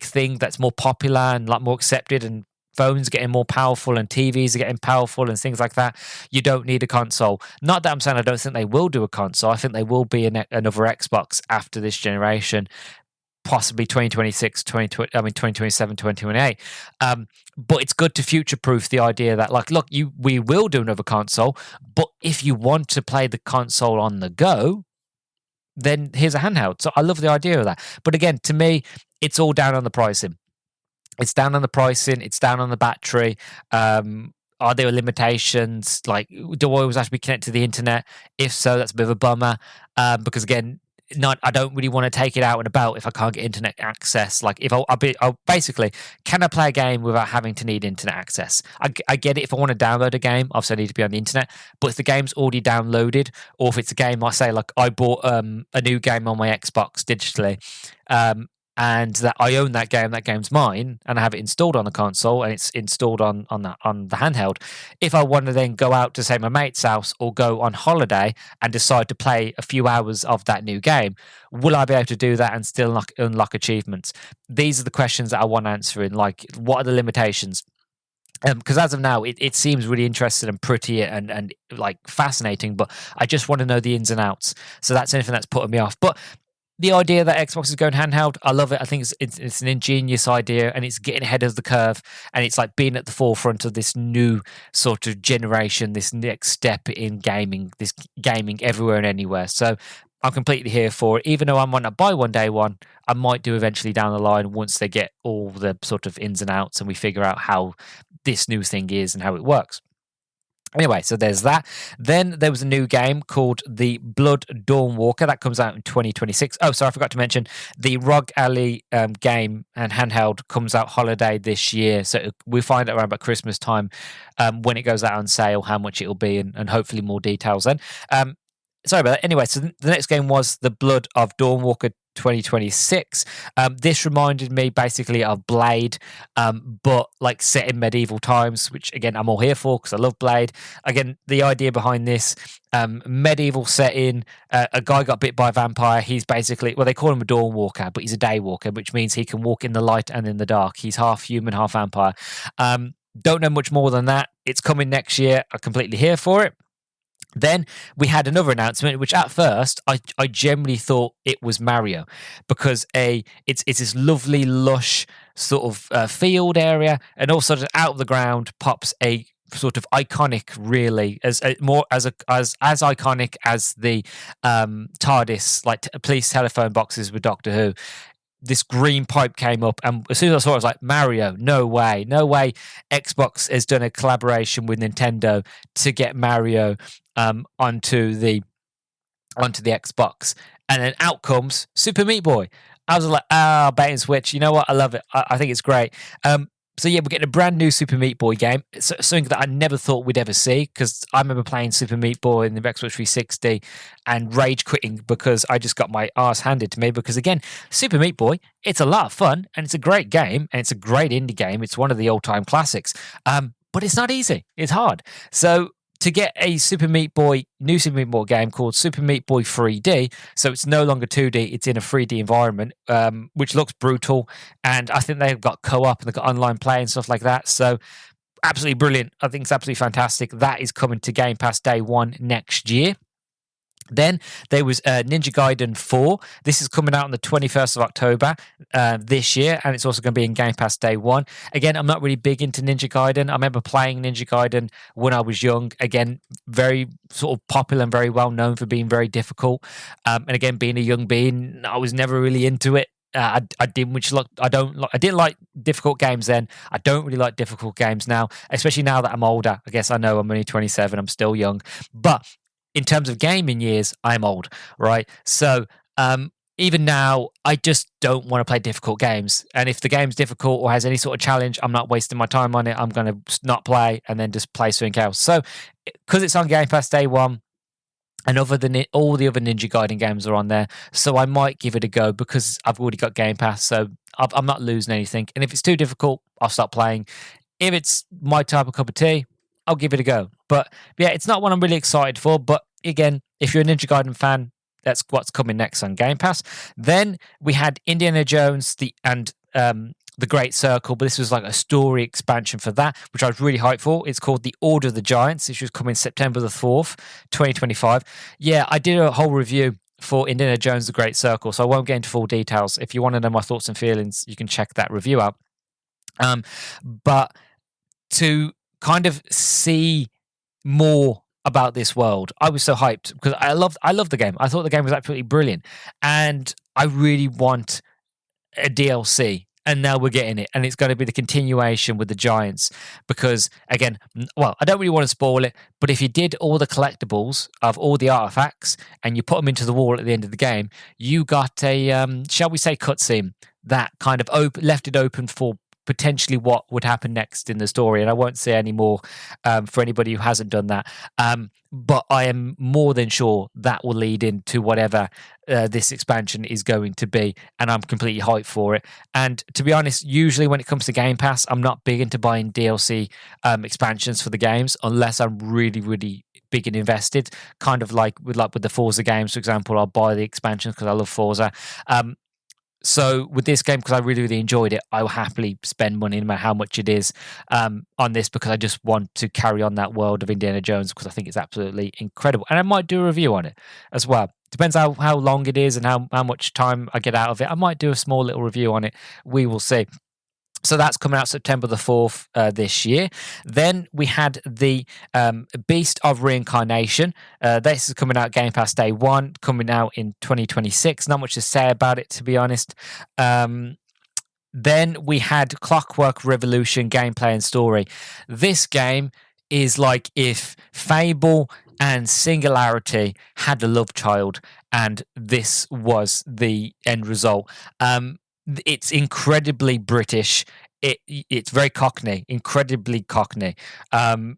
thing that's more popular and like more accepted, and phones are getting more powerful and TVs are getting powerful and things like that. You don't need a console. Not that I'm saying I don't think they will do a console. I think they will be another Xbox after this generation. possibly 2026, 2027, 2028. But it's good to future-proof the idea that, like, look, we will do another console, but if you want to play the console on the go, then here's a handheld. So I love the idea of that. But again, to me, it's all down on the pricing. It's down on the pricing. It's down on the battery. Are there limitations? Like, do I always have to be connected to the internet? If so, that's a bit of a bummer. Because again, I don't really want to take it out and about if I can't get internet access. Like, if I'll basically, can I play a game without having to need internet access? I get it. If I want to download a game, obviously I need to be on the internet. But if the game's already downloaded, or if it's a game, I say, like, I bought a new game on my Xbox digitally, and that I own that game's mine, and I have it installed on the console, and it's installed on the handheld. If I want to then go out to, say, my mate's house or go on holiday and decide to play a few hours of that new game, will I be able to do that and still unlock achievements? These are the questions that I want answering. Like, what are the limitations? Because as of now, it seems really interesting and pretty and like fascinating, but I just want to know the ins and outs. So that's anything that's putting me off. But the idea that Xbox is going handheld, I love it. I think it's an ingenious idea, and it's getting ahead of the curve, and it's like being at the forefront of this new sort of generation, this next step in gaming, this gaming everywhere and anywhere. So I'm completely here for it. Even though I might not buy one day one, I might do eventually down the line once they get all the sort of ins and outs and we figure out how this new thing is and how it works. Anyway, so there's that. Then there was a new game called The Blood Dawnwalker that comes out in 2026. Oh, sorry, I forgot to mention the Rogue Alley game and handheld comes out holiday this year. So we find out around about Christmas time when it goes out on sale, how much it'll be, and hopefully more details then. Sorry about that. Anyway, so the next game was The Blood of Dawnwalker 2026. This reminded me basically of Blade, but like set in medieval times, which again I'm all here for because I love Blade. Again, the idea behind this medieval setting, a guy got bit by a vampire. He's basically, well, they call him a dawn walker, but he's a day walker, which means he can walk in the light and in the dark. He's half human, half vampire. Don't know much more than that. It's coming next year. I'm completely here for it. Then we had another announcement, which at first I generally thought it was Mario, because it's this lovely lush sort of field area, and also out of the ground pops a sort of iconic, really as iconic as the TARDIS, like police telephone boxes with Doctor Who. This green pipe came up, and as soon as I saw it, I was like, Mario, no way. Xbox has done a collaboration with Nintendo to get Mario onto the Xbox, and then out comes Super Meat Boy. I was like, bait and switch. You know what? I love it. I think it's great. So yeah, we're getting a brand new Super Meat Boy game. It's something that I never thought we'd ever see, because I remember playing Super Meat Boy in the Xbox 360 and rage quitting because I just got my arse handed to me. Because again, Super Meat Boy, it's a lot of fun and it's a great game and it's a great indie game. It's one of the all-time classics. But it's not easy. It's hard. So to get a new Super Meat Boy game called Super Meat Boy 3D, so it's no longer 2D, it's in a 3D environment, which looks brutal, and I think they've got co-op and they've got online play and stuff like that, so absolutely brilliant. I think it's absolutely fantastic. That is coming to Game Pass day one next year. Then there was Ninja Gaiden 4. This is coming out on the 21st of October this year, and it's also going to be in Game Pass day one. Again, I'm not really big into Ninja Gaiden. I remember playing Ninja Gaiden when I was young. Again, very sort of popular and very well known for being very difficult. And again, being a young being, I was never really into it. I didn't like difficult games then. I don't really like difficult games now, especially now that I'm older. I guess I know I'm only 27. I'm still young, but in terms of gaming years, I'm old, right? So even now, I just don't want to play difficult games. And if the game's difficult or has any sort of challenge, I'm not wasting my time on it. I'm going to not play and then just play something else. So because it's on Game Pass day one, and all the other Ninja Gaiden games are on there, so I might give it a go because I've already got Game Pass, so I'm not losing anything. And if it's too difficult, I'll stop playing. If it's my type of cup of tea, I'll give it a go. But yeah, it's not one I'm really excited for. But again, if you're a Ninja Gaiden fan, that's what's coming next on Game Pass. Then we had Indiana Jones and The Great Circle, but this was like a story expansion for that, which I was really hyped for. It's called The Order of the Giants, which was coming September the 4th, 2025. Yeah, I did a whole review for Indiana Jones: The Great Circle, so I won't get into full details. If you want to know my thoughts and feelings, you can check that review out. But to kind of see more about this world, I was so hyped because I loved the game. I thought the game was absolutely brilliant, and I really want a DLC. And now we're getting it, and it's going to be the continuation with the Giants. Because again, well, I don't really want to spoil it, but if you did all the collectibles of all the artifacts and you put them into the wall at the end of the game, you got a shall we say cutscene that kind of left it open for potentially what would happen next in the story. And I won't say any more for anybody who hasn't done that. But I am more than sure that will lead into whatever this expansion is going to be. And I'm completely hyped for it. And to be honest, usually when it comes to Game Pass, I'm not big into buying DLC expansions for the games unless I'm really, really big and invested. Kind of like with the Forza games, for example, I'll buy the expansions because I love Forza. So with this game, because I really, really enjoyed it, I will happily spend money, no matter how much it is, on this, because I just want to carry on that world of Indiana Jones, because I think it's absolutely incredible. And I might do a review on it as well. Depends how long it is and how much time I get out of it. I might do a small little review on it. We will see. So that's coming out September the 4th this year. Then we had the Beast of Reincarnation. This is coming out Game Pass Day 1, coming out in 2026. Not much to say about it, to be honest. Then we had Clockwork Revolution gameplay and story. This game is like if Fable and Singularity had a love child, and this was the end result. It's incredibly British. It's very Cockney, incredibly Cockney.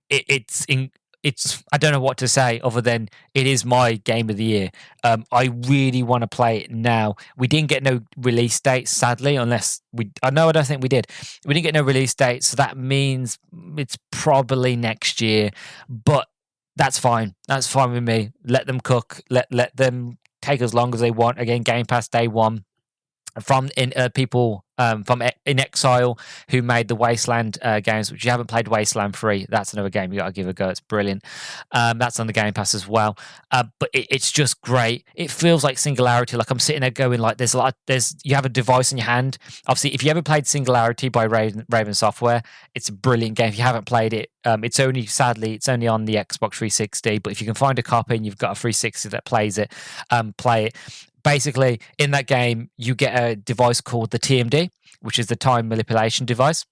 It's I don't know what to say other than it is my game of the year. I really want to play it now. We didn't get no release date, sadly, unless I don't think we did. We didn't get no release date, so that means it's probably next year. But that's fine. That's fine with me. Let them cook. Let them take as long as they want. Again, Game Pass Day 1. From people from In Exile, who made the Wasteland games, which you haven't played Wasteland 3, that's another game you got to give a go. It's brilliant. That's on the Game Pass as well. But it's just great. It feels like Singularity. Like I'm sitting there going, like, you have a device in your hand. Obviously, if you ever played Singularity by Raven Software, it's a brilliant game. If you haven't played it, it's only on the Xbox 360. But if you can find a copy and you've got a 360 that plays it, play it. Basically, in that game, you get a device called the TMD, which is the time manipulation device.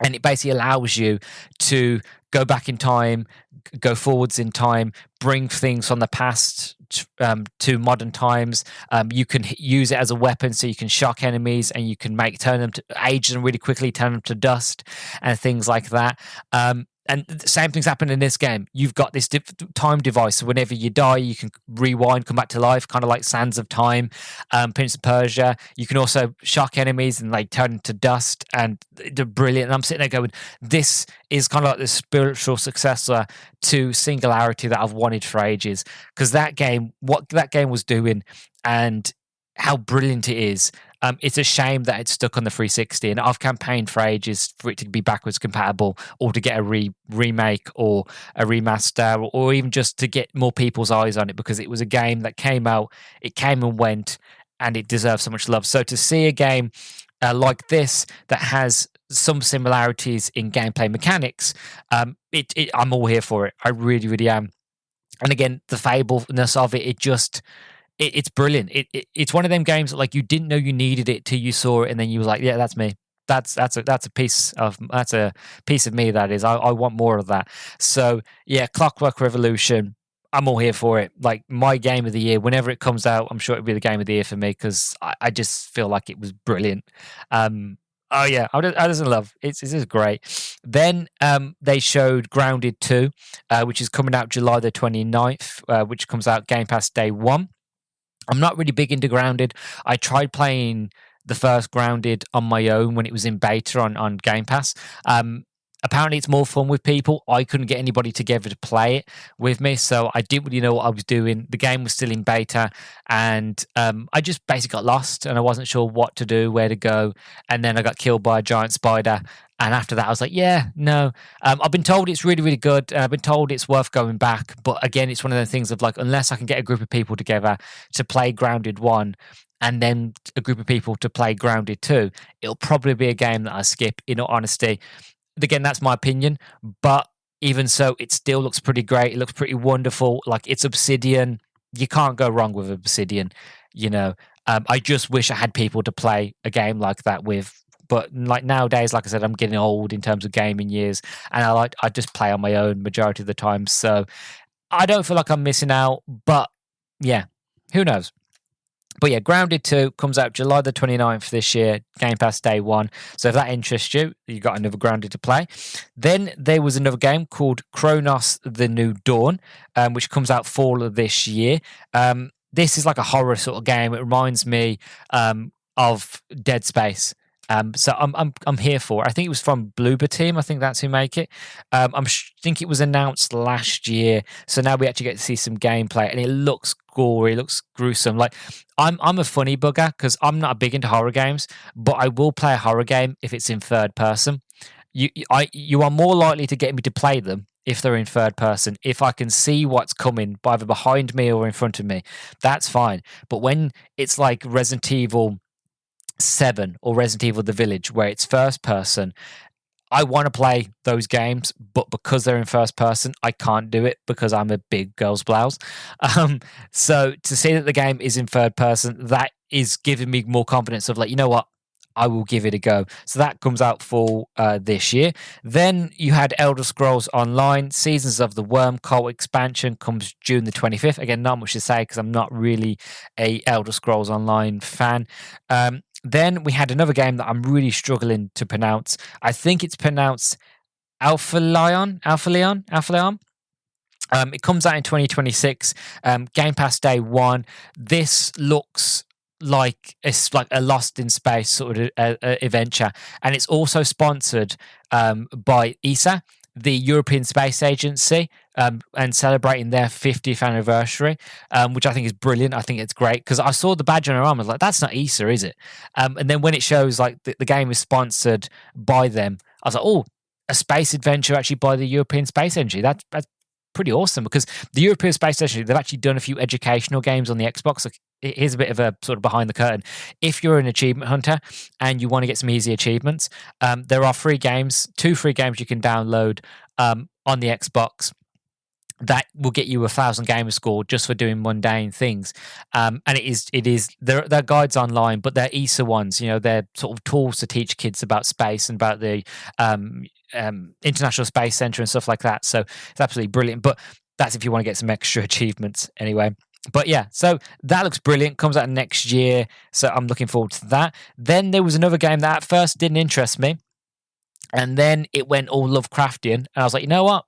And it basically allows you to go back in time, go forwards in time, bring things from the past to modern times. You can use it as a weapon, so you can shock enemies, and you can turn them to age them really quickly, turn them to dust, and things like that. And the same things happen in this game. You've got this time device, so whenever you die, you can rewind, come back to life, kind of like Sands of Time, Prince of Persia. You can also shock enemies and turn them to dust, and they're brilliant. And I'm sitting there going, this is kind of like the spiritual successor to Singularity that I've wanted for ages. Because what that game was doing and how brilliant it is. It's a shame that it's stuck on the 360, and I've campaigned for ages for it to be backwards compatible, or to get a remake or a remaster, or even just to get more people's eyes on it, because it was a game that came out, it came and went, and it deserves so much love. So to see a game like this that has some similarities in gameplay mechanics, I'm all here for it. I really, really am. And again, the Fableness of it, it's brilliant. It's one of them games that you didn't know you needed it till you saw it, and then you were like, yeah, that's me. That's a piece of me, that is. I want more of that. So yeah, Clockwork Revolution, I'm all here for it. Like, my game of the year, whenever it comes out, I'm sure it'll be the game of the year for me, because I just feel like it was brilliant. Oh yeah, I just love it. It's just great. Then they showed Grounded 2, which is coming out July the 29th, which comes out Game Pass Day 1. I'm not really big into Grounded. I tried playing the first Grounded on my own when it was in beta on Game Pass. Apparently, it's more fun with people. I couldn't get anybody together to play it with me, so I didn't really know what I was doing. The game was still in beta, and I just basically got lost, and I wasn't sure what to do, where to go, and then I got killed by a giant spider, And after that, I was like, yeah, no. I've been told it's really, really good. And I've been told it's worth going back. But again, it's one of the things of like, unless I can get a group of people together to play Grounded 1 and then a group of people to play Grounded 2, it'll probably be a game that I skip, in all honesty. Again, that's my opinion. But even so, it still looks pretty great. It looks pretty wonderful. Like, it's Obsidian. You can't go wrong with Obsidian, you know. I just wish I had people to play a game like that with. But like nowadays, like I said, I'm getting old in terms of gaming years, and I just play on my own majority of the time. So I don't feel like I'm missing out. But yeah, who knows? But yeah, Grounded 2 comes out July the 29th this year, Game Pass Day 1. So if that interests you, you got another Grounded to play. Then there was another game called Chronos The New Dawn, which comes out fall of this year. This is like a horror sort of game. It reminds me of Dead Space. So I'm here for it. I think it was from Bloober Team. I think that's who make it. Think it was announced last year. So now we actually get to see some gameplay, and it looks gory, it looks gruesome. Like I'm a funny bugger because I'm not big into horror games, but I will play a horror game if it's in third person. You are more likely to get me to play them if they're in third person. If I can see what's coming either behind me or in front of me, that's fine. But when it's like Resident Evil 7 or Resident Evil The Village, where it's first person, I want to play those games, but because they're in first person, I can't do it because I'm a big girl's blouse. So to see that the game is in third person, that is giving me more confidence of like, you know what, I will give it a go. So that comes out for this year. Then you had Elder Scrolls Online, Seasons of the Worm Cult expansion comes June the 25th. Again, not much to say because I'm not really a Elder Scrolls Online fan. Then we had another game that I'm really struggling to pronounce. I think it's pronounced Alpha Leon. It comes out in 2026. Game Pass Day 1. This looks like it's like a Lost in Space sort of adventure, and it's also sponsored by ESA, the European Space Agency, and celebrating their 50th anniversary, which I think is brilliant. I think it's great because I saw the badge on her arm. I was like, that's not ESA, is it? And then when it shows like the game is sponsored by them, I was like, oh, a space adventure actually by the European Space Agency. That's pretty awesome because the European Space Agency, they've actually done a few educational games on the Xbox. Like, here's a bit of a sort of behind the curtain. If you're an achievement hunter and you want to get some easy achievements, there are two free games you can download on the Xbox that will get you 1,000 gamer score just for doing mundane things. And it is they're guides online, but they're ESA ones. You know, they're sort of tools to teach kids about space and about the International Space Center and stuff like that. So it's absolutely brilliant. But that's if you want to get some extra achievements anyway. But yeah, so that looks brilliant. Comes out next year. So I'm looking forward to that. Then there was another game that at first didn't interest me. And then it went all Lovecraftian. And I was like, you know what?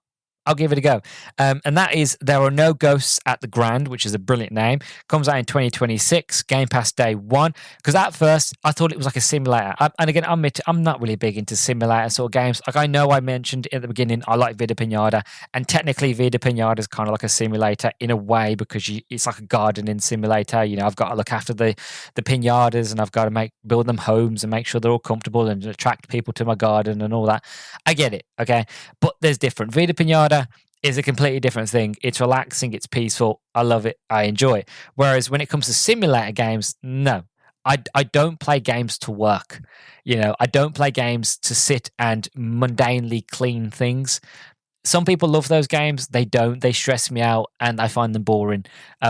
I'll give it a go. And that is There Are No Ghosts at the Grand, which is a brilliant name. Comes out in 2026, Game Pass Day 1. Because at first, I thought it was like a simulator. And again, I'm not really big into simulator sort of games. Like I know I mentioned at the beginning, I like Vida Pinata. And technically, Vida Pinata is kind of like a simulator in a way because it's like a gardening simulator. You know, I've got to look after the pinatas and I've got to build them homes and make sure they're all comfortable and attract people to my garden and all that. I get it, okay? But there's different. Vida Pinata is a completely different thing. It's relaxing, it's peaceful. I love it. I enjoy it. Whereas when it comes to simulator games, no. I don't play games to work. You know, I don't play games to sit and mundanely clean things. Some people love those games. They don't. They stress me out and I find them boring,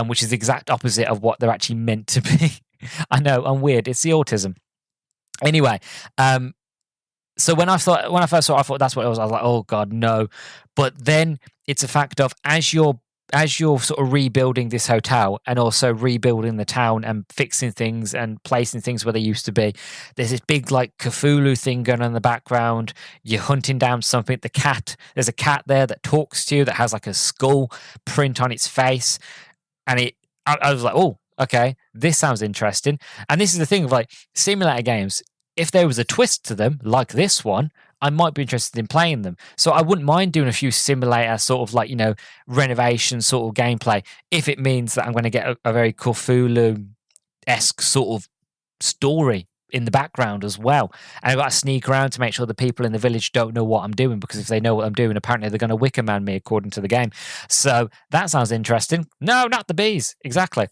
which is the exact opposite of what they're actually meant to be. I know, I'm weird. It's the autism. Anyway, so when I first saw it, I thought that's what it was. I was like, oh God, no. But then it's a fact of as you're sort of rebuilding this hotel and also rebuilding the town and fixing things and placing things where they used to be, there's this big like Cthulhu thing going on in the background. You're hunting down something. There's a cat there that talks to you that has like a skull print on its face. And I was like, oh, okay, this sounds interesting. And this is the thing of like simulator games. If there was a twist to them, like this one, I might be interested in playing them. So I wouldn't mind doing a few simulator sort of like, you know, renovation sort of gameplay if it means that I'm going to get a very Cthulhu-esque sort of story in the background as well. And I've got to sneak around to make sure the people in the village don't know what I'm doing, because if they know what I'm doing, apparently they're going to Wicker Man me according to the game. So that sounds interesting. No, not the bees. Exactly.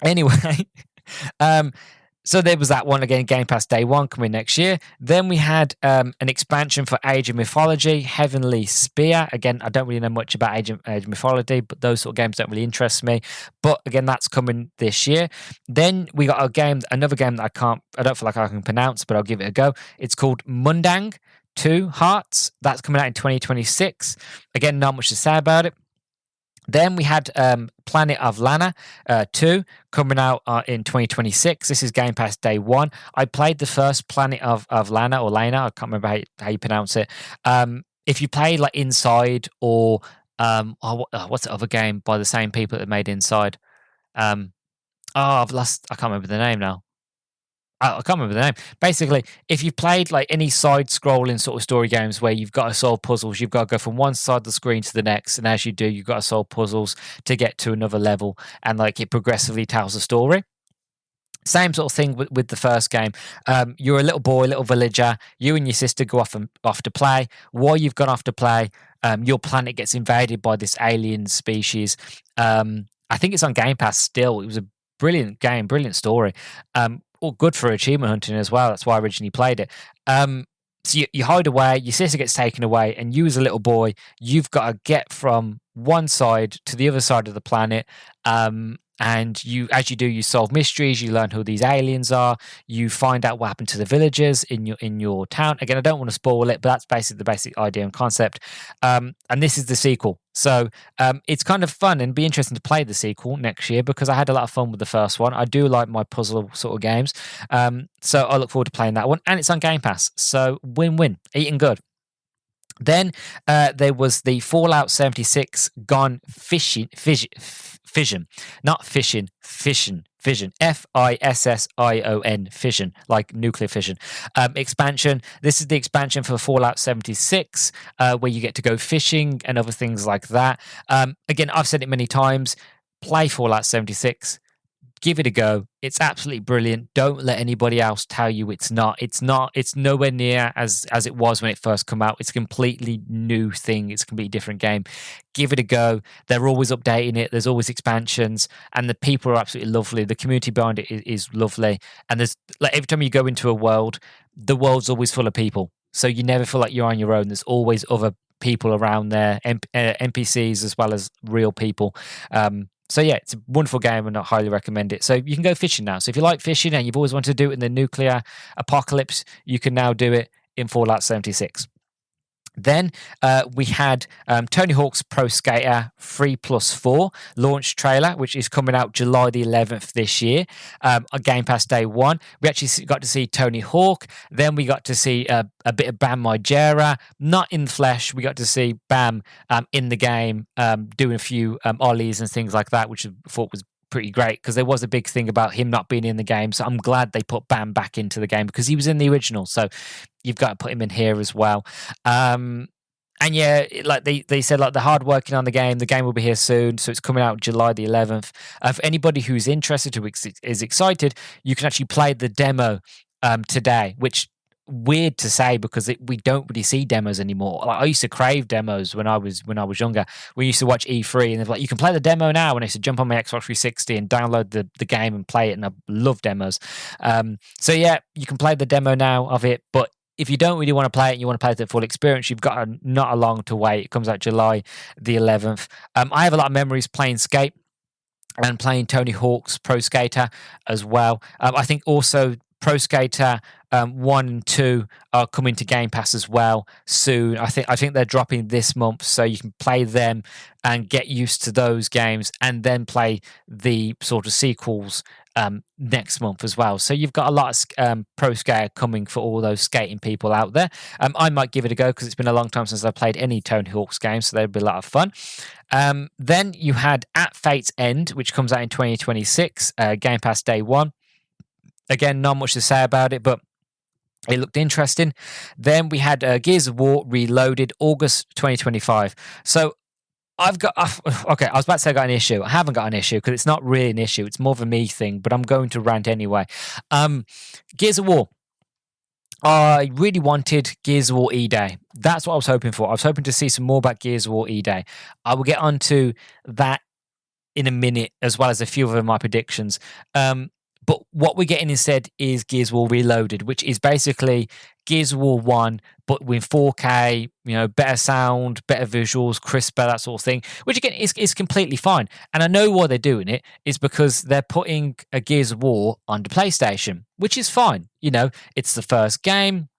Anyway, so there was that one again, Game Pass Day 1 coming next year. Then we had an expansion for Age of Mythology, Heavenly Spear. Again, I don't really know much about Age of Mythology, but those sort of games don't really interest me. But again, that's coming this year. Then we got another game that I don't feel like I can pronounce, but I'll give it a go. It's called Mundang 2 Hearts. That's coming out in 2026. Again, not much to say about it. Then we had Planet of Lana 2 coming out in 2026. This is Game Pass Day 1. I played the first Planet of Lana or Lana. I can't remember how you pronounce it. If you play like Inside or what's the other game by the same people that made Inside? I can't remember the name now. I can't remember the name. Basically, if you played like any side-scrolling sort of story games where you've got to solve puzzles, you've got to go from one side of the screen to the next, and as you do, you've got to solve puzzles to get to another level, and like it progressively tells a story. Same sort of thing with the first game. You're a little boy, little villager. You and your sister go off to play. While you've gone off to play, your planet gets invaded by this alien species. I think it's on Game Pass still. It was a brilliant game, brilliant story. All good for achievement hunting as well. That's why I originally played it. So you hide away, your sister gets taken away, and you as a little boy, you've got to get from one side to the other side of the planet. And as you do, you solve mysteries. You learn who these aliens are. You find out what happened to the villagers in your town. Again, I don't want to spoil it, but that's basically the basic idea and concept. And this is the sequel. So it's kind of fun and be interesting to play the sequel next year, because I had a lot of fun with the first one. I do like my puzzle sort of games. So I look forward to playing that one. And it's on Game Pass. So win-win. Eating good. Then there was the Fallout 76 Gone Fission, not fishing, fission, Fission, fission, like nuclear fission expansion. This is the expansion for Fallout 76, where you get to go fishing and other things like that. Again, I've said it many times, play Fallout 76. Give it a go. It's absolutely brilliant. Don't let anybody else tell you it's not. It's not. It's nowhere near as it was when it first came out. It's a completely new thing. It's a completely different game. Give it a go. They're always updating it. There's always expansions, and the people are absolutely lovely. The community behind it is lovely. And there's like every time you go into a world, the world's always full of people. So you never feel like you're on your own. There's always other people around there, NPCs as well as real people. So yeah, it's a wonderful game and I highly recommend it. So you can go fishing now. So if you like fishing and you've always wanted to do it in the nuclear apocalypse, you can now do it in Fallout 76. Then we had Tony Hawk's Pro Skater 3+4 launch trailer, which is coming out July the 11th this year on Game Pass Day 1. We actually got to see Tony Hawk. Then we got to see a bit of Bam Margera, not in the flesh. We got to see Bam in the game doing a few ollies and things like that, which I thought was pretty great, because there was a big thing about him not being in the game. So I'm glad they put Bam back into the game, because he was in the original. So you've got to put him in here as well. And yeah, like they said, like they're hard working on the game. The game will be here soon. So it's coming out July the 11th. For anybody who's interested, who is excited, you can actually play the demo today, which weird to say, because we don't really see demos anymore. Like I used to crave demos when I was younger. We used to watch E3 and they're like, you can play the demo now, and I used to jump on my Xbox 360 and download the game and play it, and I love demos. So yeah, you can play the demo now of it, but if you don't really want to play it and you want to play the full experience, you've got not a long to wait. It comes out July the 11th. I have a lot of memories playing Skate and playing Tony Hawk's Pro Skater as well. I think also Pro Skater 1 and 2 are coming to Game Pass as well soon. I think they're dropping this month, so you can play them and get used to those games, and then play the sort of sequels next month as well. So you've got a lot of Pro Skater coming for all those skating people out there. I might give it a go, because it's been a long time since I've played any Tony Hawk's games, so that'd be a lot of fun. Then you had At Fate's End, which comes out in 2026, Game Pass Day 1. Again, not much to say about it, but it looked interesting. Then we had Gears of War Reloaded, August 2025. So I've got okay. I was about to say I got an issue. I haven't got an issue because it's not really an issue. It's more of a me thing. But I'm going to rant anyway. Gears of War. I really wanted Gears of War E-Day. That's what I was hoping for. I was hoping to see some more about Gears of War E-Day. I will get onto that in a minute, as well as a few of my predictions. But what we're getting instead is Gears of War Reloaded, which is basically Gears of War 1, but with 4K, better sound, better visuals, crisper, that sort of thing, which again is completely fine. And I know why they're doing it is because they're putting a Gears of War on the PlayStation, which is fine. It's the first game.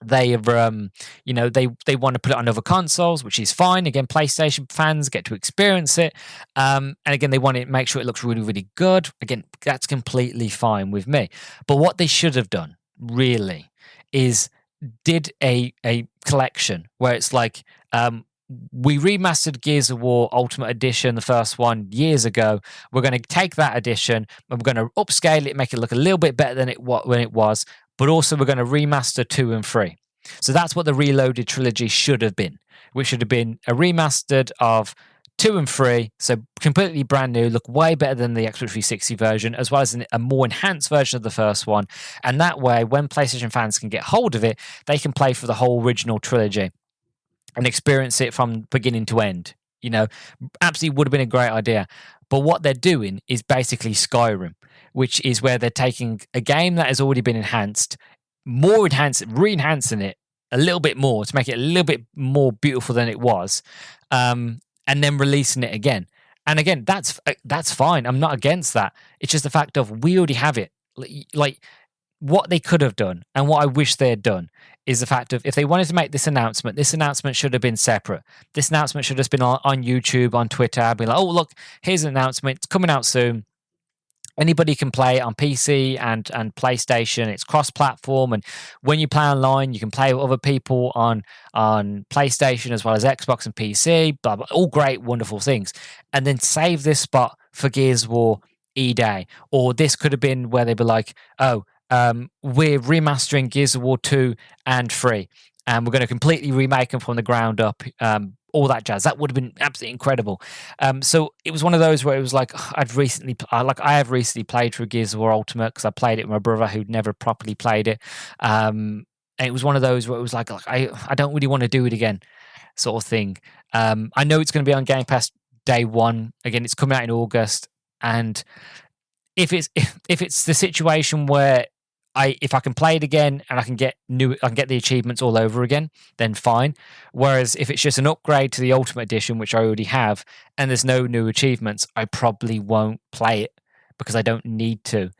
They have, they want to put it on other consoles, which is fine. Again, PlayStation fans get to experience it, and again, they want to make sure it looks really, really good. Again, that's completely fine with me. But what they should have done, really, is did a collection where it's like, we remastered Gears of War Ultimate Edition, the first one, years ago. We're going to take that edition and we're going to upscale it, make it look a little bit better than when it was. But also we're going to remaster 2 and 3. So that's what the Reloaded trilogy should have been, which should have been a remastered of 2 and 3, so completely brand new, look way better than the Xbox 360 version, as well as a more enhanced version of the first one. And that way, when PlayStation fans can get hold of it, they can play for the whole original trilogy and experience it from beginning to end. Absolutely would have been a great idea. But what they're doing is basically Skyrim, which is where they're taking a game that has already been enhanced, re-enhancing it a little bit more to make it a little bit more beautiful than it was, and then releasing it again. And again, that's fine. I'm not against that. It's just the fact of we already have it. Like what they could have done and what I wish they had done is the fact of if they wanted to make this announcement should have been separate. This announcement should have been on YouTube, on Twitter, be like, oh, look, here's an announcement. It's coming out soon. Anybody can play it on PC and PlayStation. It's cross-platform, and when you play online, you can play with other people on PlayStation as well as Xbox and PC. Blah blah, all great, wonderful things. And then save this spot for Gears of War E-Day, or this could have been where they'd be like, oh, we're remastering Gears of War 2 and 3, and we're going to completely remake them from the ground up. All that jazz. That would have been absolutely incredible. So it was one of those where it was like I have recently played through Gears of War Ultimate because I played it with my brother who'd never properly played it. And it was one of those where it was like I don't really want to do it again, sort of thing. I know it's going to be on Game Pass day one. Again, it's coming out in August, and if it's the situation where if I can play it again and I can get the achievements all over again, then fine. Whereas if it's just an upgrade to the Ultimate Edition, which I already have, and there's no new achievements, I probably won't play it because I don't need to.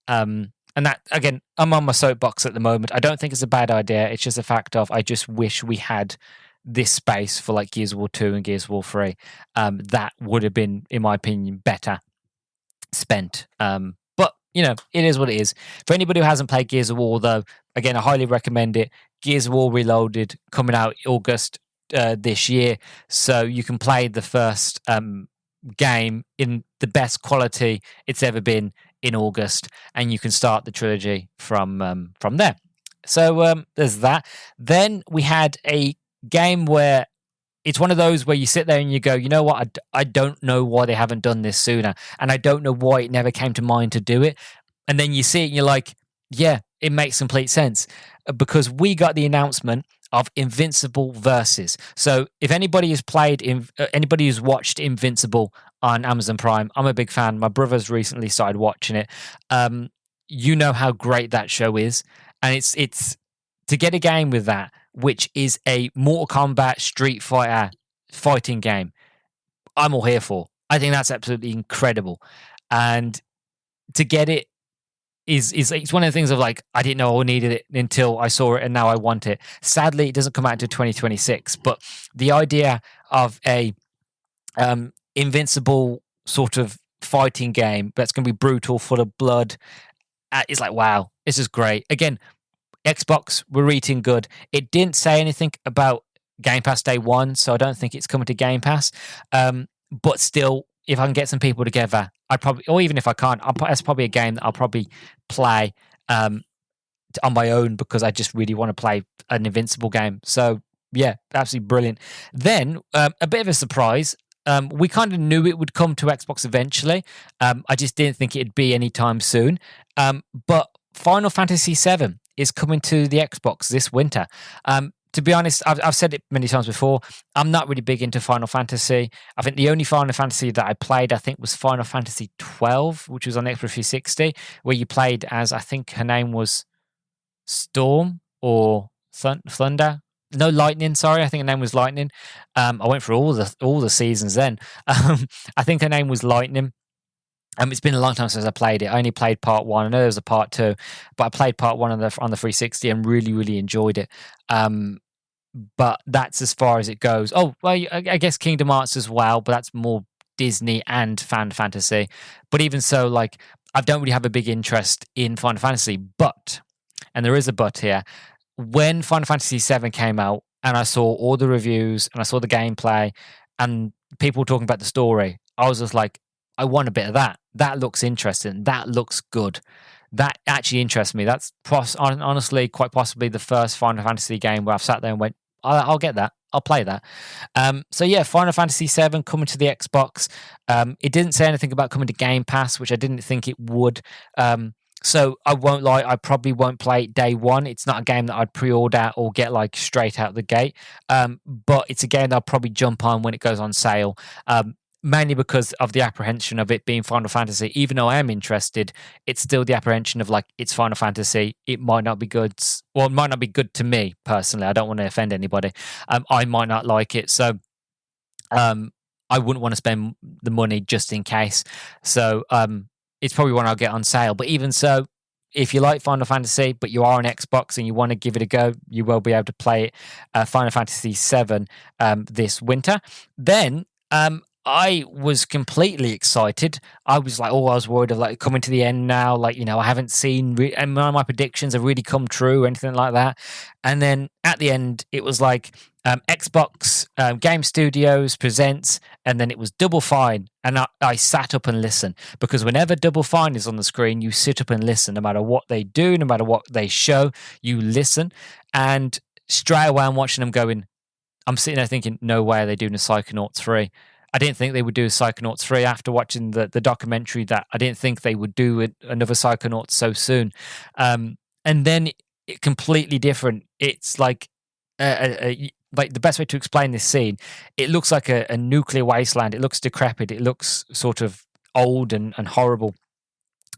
And that, again, I'm on my soapbox at the moment. I don't think it's a bad idea. It's just a fact of I just wish we had this space for like Gears of War 2 and Gears of War 3. That would have been, in my opinion, better spent. It is what it is. For anybody who hasn't played Gears of War, though, again, I highly recommend it. Gears of War Reloaded coming out August this year, so you can play the first game in the best quality it's ever been in August, and you can start the trilogy from there. So there's that. Then we had a game where it's one of those where you sit there and you go, you know what, I don't know why they haven't done this sooner. And I don't know why it never came to mind to do it. And then you see it and you're like, yeah, it makes complete sense. Because we got the announcement of Invincible Versus. So if anybody has anybody who's watched Invincible on Amazon Prime, I'm a big fan. My brother's recently started watching it. You know how great that show is. And it's to get a game with that, which is a Mortal Kombat Street Fighter fighting game, I'm all here for. I think that's absolutely incredible. And to get it is it's one of the things of like, I didn't know I needed it until I saw it and now I want it. Sadly, it doesn't come out until 2026, but the idea of a invincible sort of fighting game that's going to be brutal, full of blood, is like, wow, this is great. Again, Xbox were eating good. It didn't say anything about Game Pass day one, so I don't think it's coming to Game Pass. But still, if I can get some people together, I'd probably, or even if I can't, that's probably a game that I'll probably play on my own because I just really want to play an Invincible game. So Yeah, absolutely brilliant. Then a bit of a surprise. We kind of knew it would come to Xbox eventually. I just didn't think it'd be anytime soon. But Final Fantasy VII is coming to the Xbox this winter. To be honest, I've said it many times before. I'm not really big into Final Fantasy. I think the only Final Fantasy that I played, I think, was Final Fantasy 12, which was on Xbox 360, where you played as, I think her name was Storm or Thunder. No, Lightning. Sorry, I think her name was Lightning. I went through all the seasons then. I think her name was Lightning. It's been a long time since I played it. I only played part one. I know there was a part two, but I played part one on the 360 and really, really enjoyed it. But that's as far as it goes. Oh, well, I guess Kingdom Hearts as well, but that's more Disney and Final Fantasy. But even so, like, I don't really have a big interest in Final Fantasy. But, and there is a but here, when Final Fantasy VII came out and I saw all the reviews and I saw the gameplay and people talking about the story, I was just like, I want a bit of that. That looks interesting. That looks good. That actually interests me. That's honestly quite possibly the first Final Fantasy game where I've sat there and went, I'll get that. I'll play that. So yeah, Final Fantasy VII coming to the Xbox. It didn't say anything about coming to Game Pass, which I didn't think it would. So I won't lie, I probably won't play it day one. It's not a game that I'd pre-order or get like straight out the gate. But it's a game that I'll probably jump on when it goes on sale. Mainly because of the apprehension of it being Final Fantasy. Even though I am interested, it's still the apprehension of like, it's Final Fantasy. It might not be good. Well, it might not be good to me personally. I don't want to offend anybody. I might not like it. So I wouldn't want to spend the money just in case. So it's probably one I'll get on sale. But even so, if you like Final Fantasy, but you are on Xbox and you want to give it a go, you will be able to play it, Final Fantasy VII this winter. Then I was completely excited. I was like, I was worried of like coming to the end now. Like, I haven't seen, and none of my predictions have really come true or anything like that. And then at the end, it was like Xbox Game Studios presents, and then it was Double Fine. And I sat up and listened, because whenever Double Fine is on the screen, you sit up and listen. No matter what they do, no matter what they show, you listen. And straight away, I'm watching them going, I'm sitting there thinking, no way are they doing a Psychonauts 3. I didn't think they would do a Psychonauts 3 after watching the documentary. That I didn't think they would do another Psychonauts so soon. And then it completely different. It's like like the best way to explain this scene, it looks like a nuclear wasteland. It looks decrepit. It looks sort of old and horrible.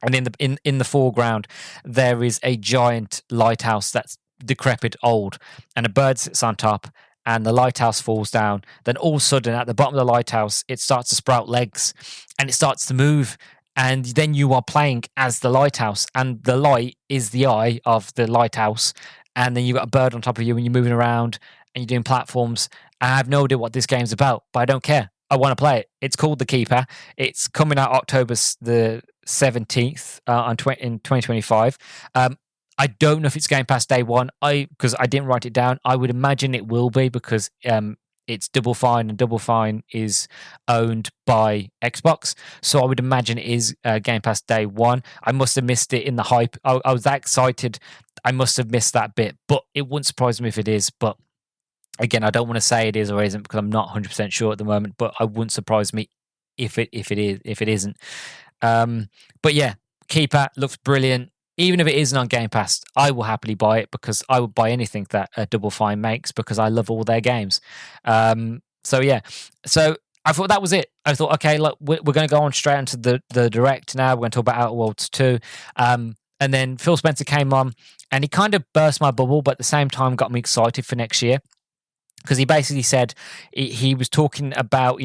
And in the foreground, there is a giant lighthouse that's decrepit, old, and a bird sits on top. And the lighthouse falls down. Then all of a sudden, at the bottom of the lighthouse, it starts to sprout legs and it starts to move. And then you are playing as the lighthouse, and the light is the eye of the lighthouse. And then you've got a bird on top of you, and you're moving around and you're doing platforms. I have no idea what this game's about, but I don't care. I want to play it. It's called The Keeper. It's coming out October the 17th in 2025. I don't know if it's Game Pass day one. Because I didn't write it down. I would imagine it will be, because it's Double Fine, and Double Fine is owned by Xbox. So I would imagine it is Game Pass day one. I must have missed it in the hype. I was that excited. I must have missed that bit, but it wouldn't surprise me if it is. But again, I don't want to say it is or isn't, because I'm not 100% sure at the moment. But I wouldn't surprise me if it isn't. But yeah, Keeper looks brilliant. Even if it isn't on Game Pass, I will happily buy it, because I would buy anything that Double Fine makes, because I love all their games. So yeah, so I thought that was it. I thought, okay, look, we're going to go on straight into the direct now. We're going to talk about OuterWorlds 2. And then Phil Spencer came on, and he kind of burst my bubble, but at the same time got me excited for next year. Because he basically said, he was talking about,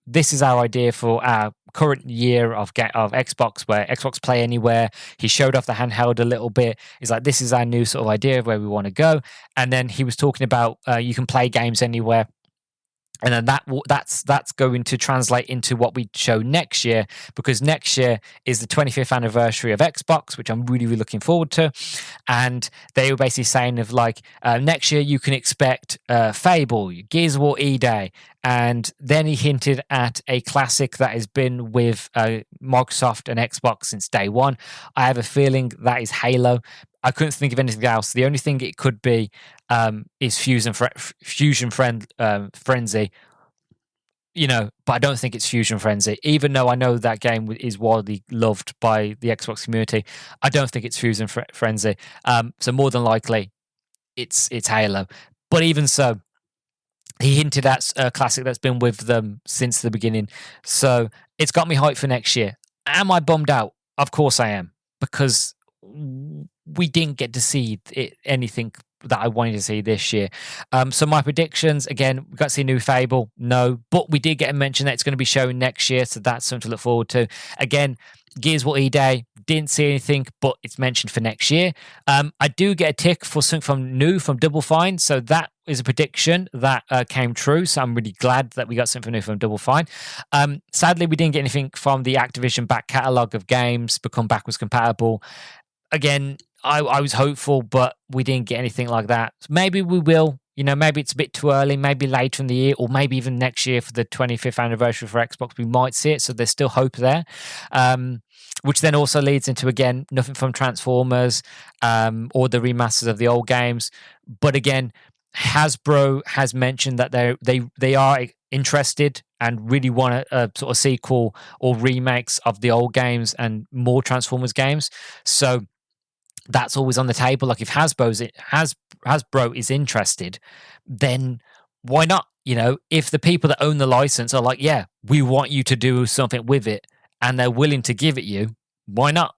this is our idea for our current year of Xbox, where Xbox Play Anywhere. He showed off the handheld a little bit. He's like, this is our new sort of idea of where we want to go. And then he was talking about you can play games anywhere. And then that's going to translate into what we show next year, because next year is the 25th anniversary of Xbox, which I'm really, really looking forward to. And they were basically saying of like, next year you can expect Fable, Gears of War E-Day. And then he hinted at a classic that has been with Microsoft and Xbox since day one. I have a feeling that is Halo. I couldn't think of anything else. The only thing it could be is Frenzy. But I don't think it's Fusion Frenzy. Even though I know that game is widely loved by the Xbox community, I don't think it's Fusion Frenzy. So more than likely, it's Halo. But even so, he hinted at a classic that's been with them since the beginning. So it's got me hyped for next year. Am I bummed out? Of course I am, because we didn't get to see anything that I wanted to see this year. So my predictions, again, we got to see a new Fable. No, but we did get a mention that it's going to be showing next year. So that's something to look forward to. Again, Gears of War E-Day, didn't see anything, but it's mentioned for next year. I do get a tick for something new from Double Fine. So that is a prediction that came true. So I'm really glad that we got something new from Double Fine. Sadly, we didn't get anything from the Activision back catalogue of games, become backwards compatible. Again, I was hopeful, but we didn't get anything like that. Maybe we will. Maybe it's a bit too early, maybe later in the year, or maybe even next year for the 25th anniversary for Xbox, we might see it. So there's still hope there. Which then also leads into, again, nothing from Transformers or the remasters of the old games. But again, Hasbro has mentioned that they are interested and really want a sort of sequel or remakes of the old games and more Transformers games. So that's always on the table. Like if Hasbro is interested, then why not? If the people that own the license are like, yeah, we want you to do something with it, and they're willing to give it you, why not?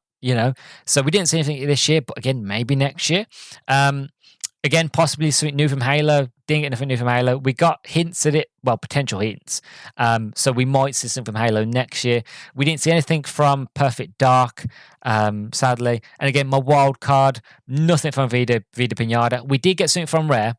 So we didn't see anything this year, but again, maybe next year. Again, possibly something new from Halo. Didn't get anything new from Halo. We got hints at it, well, potential hints. So we might see something from Halo next year. We didn't see anything from Perfect Dark, sadly. And again, my wild card, nothing from Vida Pinata. We did get something from Rare.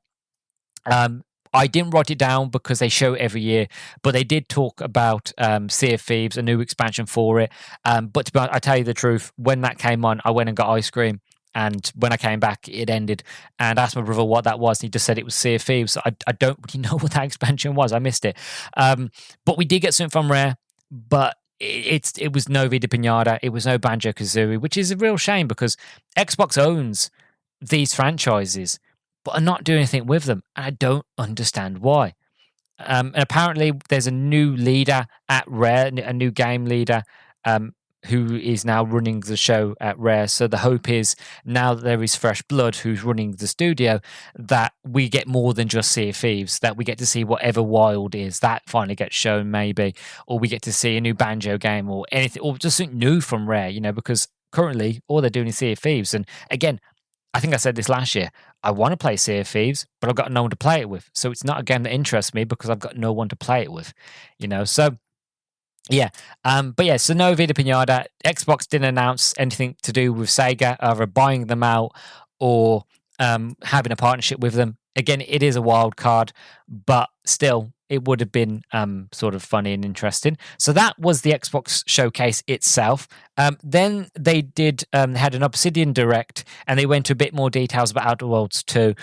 I didn't write it down because they show it every year, but they did talk about Sea of Thieves, a new expansion for it. But to be honest, I tell you the truth, when that came on, I went and got ice cream. And when I came back, it ended. And I asked my brother what that was. And he just said it was Sea of Thieves. So I don't really know what that expansion was. I missed it. But we did get something from Rare. But it was no Vida Pinata. It was no Banjo-Kazooie, which is a real shame because Xbox owns these franchises, but are not doing anything with them. And I don't understand why. And apparently, there's a new leader at Rare, a new game leader, who is now running the show at Rare. So the hope is now that there is fresh blood who's running the studio, that we get more than just Sea of Thieves, that we get to see whatever Wild is, that finally gets shown maybe, or we get to see a new Banjo game or anything, or just something new from Rare, because currently all they're doing is Sea of Thieves. And again, I think I said this last year, I want to play Sea of Thieves, but I've got no one to play it with. So it's not a game that interests me because I've got no one to play it with, so... Yeah, but yeah, so no Vida Pinata. Xbox didn't announce anything to do with Sega, either buying them out or having a partnership with them. Again, it is a wild card, but still, it would have been sort of funny and interesting. So that was the Xbox showcase itself. Then they had an Obsidian Direct, and they went to a bit more details about OuterWorlds 2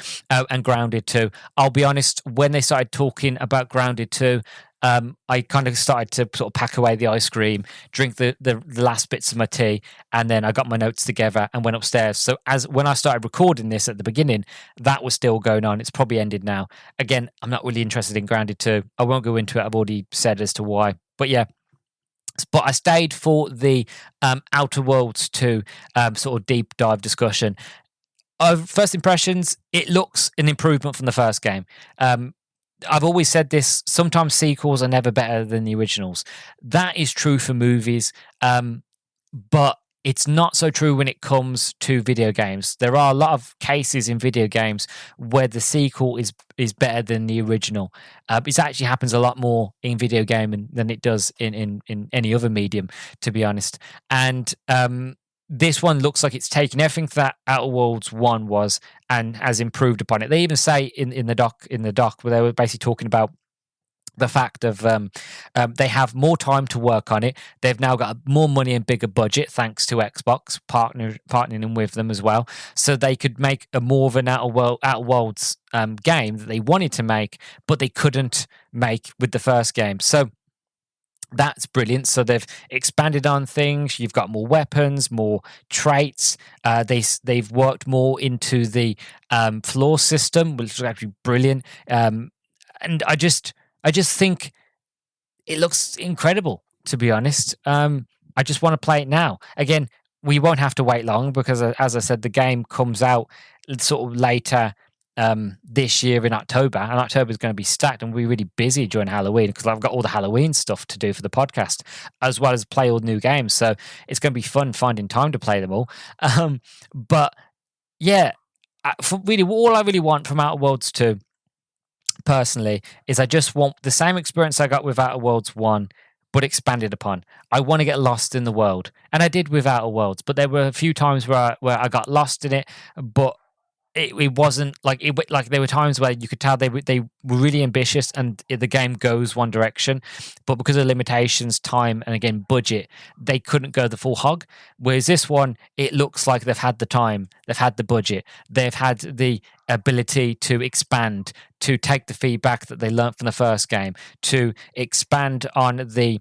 and Grounded 2. I'll be honest, when they started talking about Grounded 2, I kind of started to sort of pack away the ice cream, drink the last bits of my tea, and then I got my notes together and went upstairs. So when I started recording this at the beginning, that was still going on. It's probably ended now. Again, I'm not really interested in Grounded 2. I won't go into it. I've already said as to why. But yeah. But I stayed for the Outer Worlds 2 sort of deep dive discussion. First impressions, it looks an improvement from the first game. I've always said this, sometimes sequels are never better than the originals. That is true for movies, but it's not so true when it comes to video games. There are a lot of cases in video games where the sequel is better than the original. It actually happens a lot more in video game than it does in any other medium, to be honest. And this one looks like it's taken everything that Outer Worlds 1 was and has improved upon it. They even say in the doc where they were basically talking about the fact of they have more time to work on it. They've now got more money and bigger budget thanks to Xbox partnering with them as well. So they could make a more of an Outer Worlds game that they wanted to make, but they couldn't make with the first game. So That's brilliant. So they've expanded on things. You've got more weapons, more traits. They've worked more into the floor system, which is actually brilliant. And I just think it looks incredible, to be honest. I just want to play it now. Again, we won't have to wait long because, as I said, the game comes out sort of later this year in October, and October is going to be stacked and we're really busy during Halloween because I've got all the Halloween stuff to do for the podcast, as well as play all new games. So it's going to be fun finding time to play them all. But yeah, really, all I really want from Outer Worlds 2 personally is I just want the same experience I got with Outer Worlds 1, but expanded upon. I want to get lost in the world. And I did with Outer Worlds, but there were a few times where I got lost in it, but it wasn't like it. Like there were times where you could tell they were really ambitious, and the game goes one direction, but because of limitations, time, and again budget, they couldn't go the full hog. Whereas this one, it looks like they've had the time, they've had the budget, they've had the ability to expand, to take the feedback that they learned from the first game, to expand on the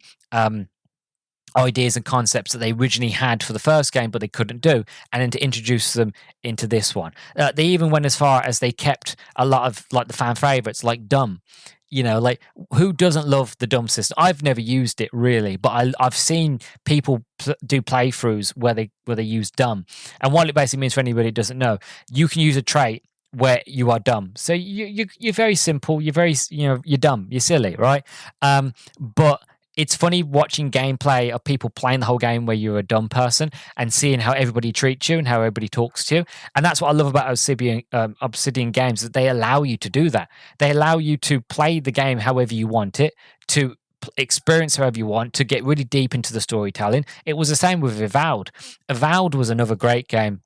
ideas and concepts that they originally had for the first game, but they couldn't do, and then to introduce them into this one. They even went as far as they kept a lot of like the fan favorites, like Dumb. You know, like who doesn't love the Dumb system? I've never used it really, but I've seen people do playthroughs where they use Dumb, and what it basically means for anybody who doesn't know, you can use a trait where you are dumb. So you're very simple. You're very you're dumb. You're silly, right? But it's funny watching gameplay of people playing the whole game where you're a dumb person and seeing how everybody treats you and how everybody talks to you. And that's what I love about Obsidian games, that they allow you to do that. They allow you to play the game however you want it, to experience however you want, to get really deep into the storytelling. It was the same with Avowed. Avowed was another great game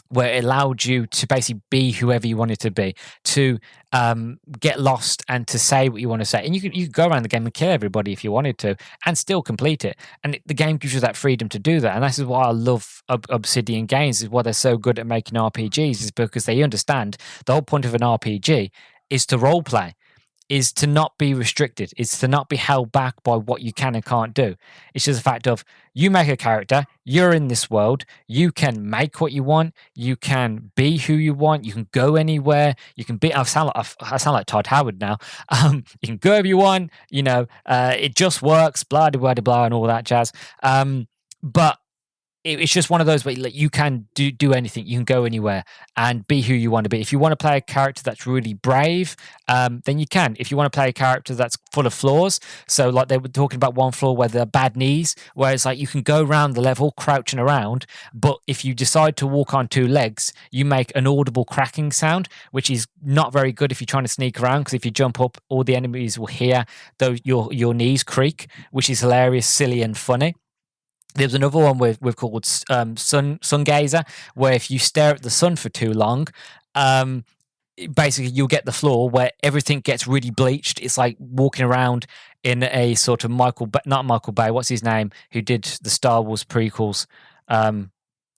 where it allowed you to basically be whoever you wanted to be, to get lost and to say what you want to say. And you could go around the game and kill everybody if you wanted to and still complete it. And the game gives you that freedom to do that. And this is why I love Obsidian games, is why they're so good at making RPGs, is because they understand the whole point of an RPG is to role play, is to not be restricted, is to not be held back by what you can and can't do. It's just a fact of, you make a character, you're in this world, you can make what you want, you can be who you want, you can go anywhere, you can be, I sound like Todd Howard now, you can go wherever you want, it just works, blah, blah, blah, blah, and all that jazz. But it's just one of those where you can do anything. You can go anywhere and be who you want to be. If you want to play a character that's really brave, then you can. If you want to play a character that's full of flaws, so like they were talking about one flaw where they're bad knees, where it's like you can go around the level crouching around, but if you decide to walk on two legs, you make an audible cracking sound, which is not very good if you're trying to sneak around, because if you jump up, all the enemies will hear your knees creak, which is hilarious, silly, and funny. There's another one we've called sun gazer, where if you stare at the sun for too long, basically you'll get the floor where everything gets really bleached. It's like walking around in a sort of not Michael Bay, what's his name, who did the Star Wars prequels. I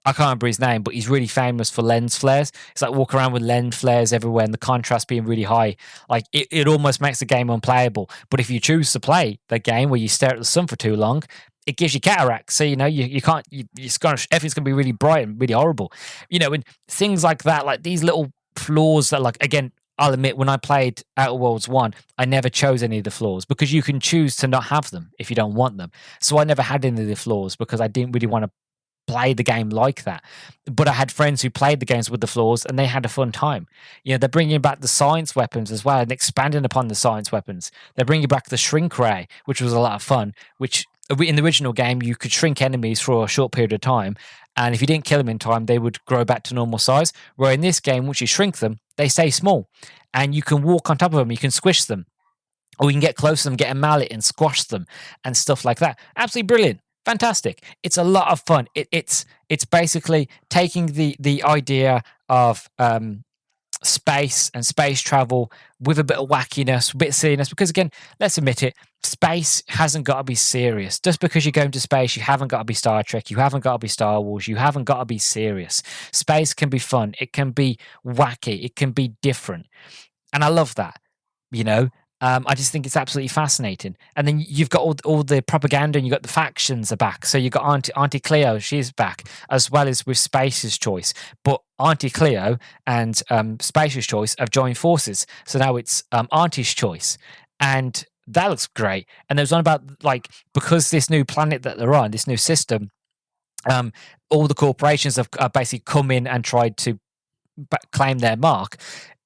can't remember his name, but he's really famous for lens flares. It's like walking around with lens flares everywhere and the contrast being really high. Like it almost makes the game unplayable. But if you choose to play the game where you stare at the sun for too long, it gives you cataracts. So, you can't, everything's going to be really bright and really horrible. And things like that, like these little flaws that, like, again, I'll admit, when I played Outer Worlds 1, I never chose any of the flaws, because you can choose to not have them if you don't want them. So I never had any of the flaws because I didn't really want to play the game like that. But I had friends who played the games with the flaws and they had a fun time. They're bringing back the science weapons as well and expanding upon the science weapons. They're bringing back the shrink ray, which was a lot of fun, which in the original game, you could shrink enemies for a short period of time, and if you didn't kill them in time, they would grow back to normal size. Where in this game, once you shrink them, they stay small, and you can walk on top of them, you can squish them, or you can get close to them, get a mallet and squash them, and stuff like that. Absolutely brilliant. Fantastic. It's a lot of fun. It's basically taking the idea of space and space travel with a bit of wackiness, a bit of silliness, because again, let's admit it, space hasn't got to be serious. Just because you're going to space, you haven't got to be Star Trek, you haven't got to be Star Wars, you haven't got to be serious. Space can be fun, it can be wacky, it can be different, and I love that. I just think it's absolutely fascinating. And then you've got all the propaganda, and you've got the factions are back. So you've got Auntie Cleo, she's back, as well as with Space's Choice. But Auntie Cleo and Space's Choice have joined forces. So now it's Auntie's Choice. And that looks great. And there was on about, like, because this new planet that they're on, this new system, all the corporations have basically come in and tried to claim their mark.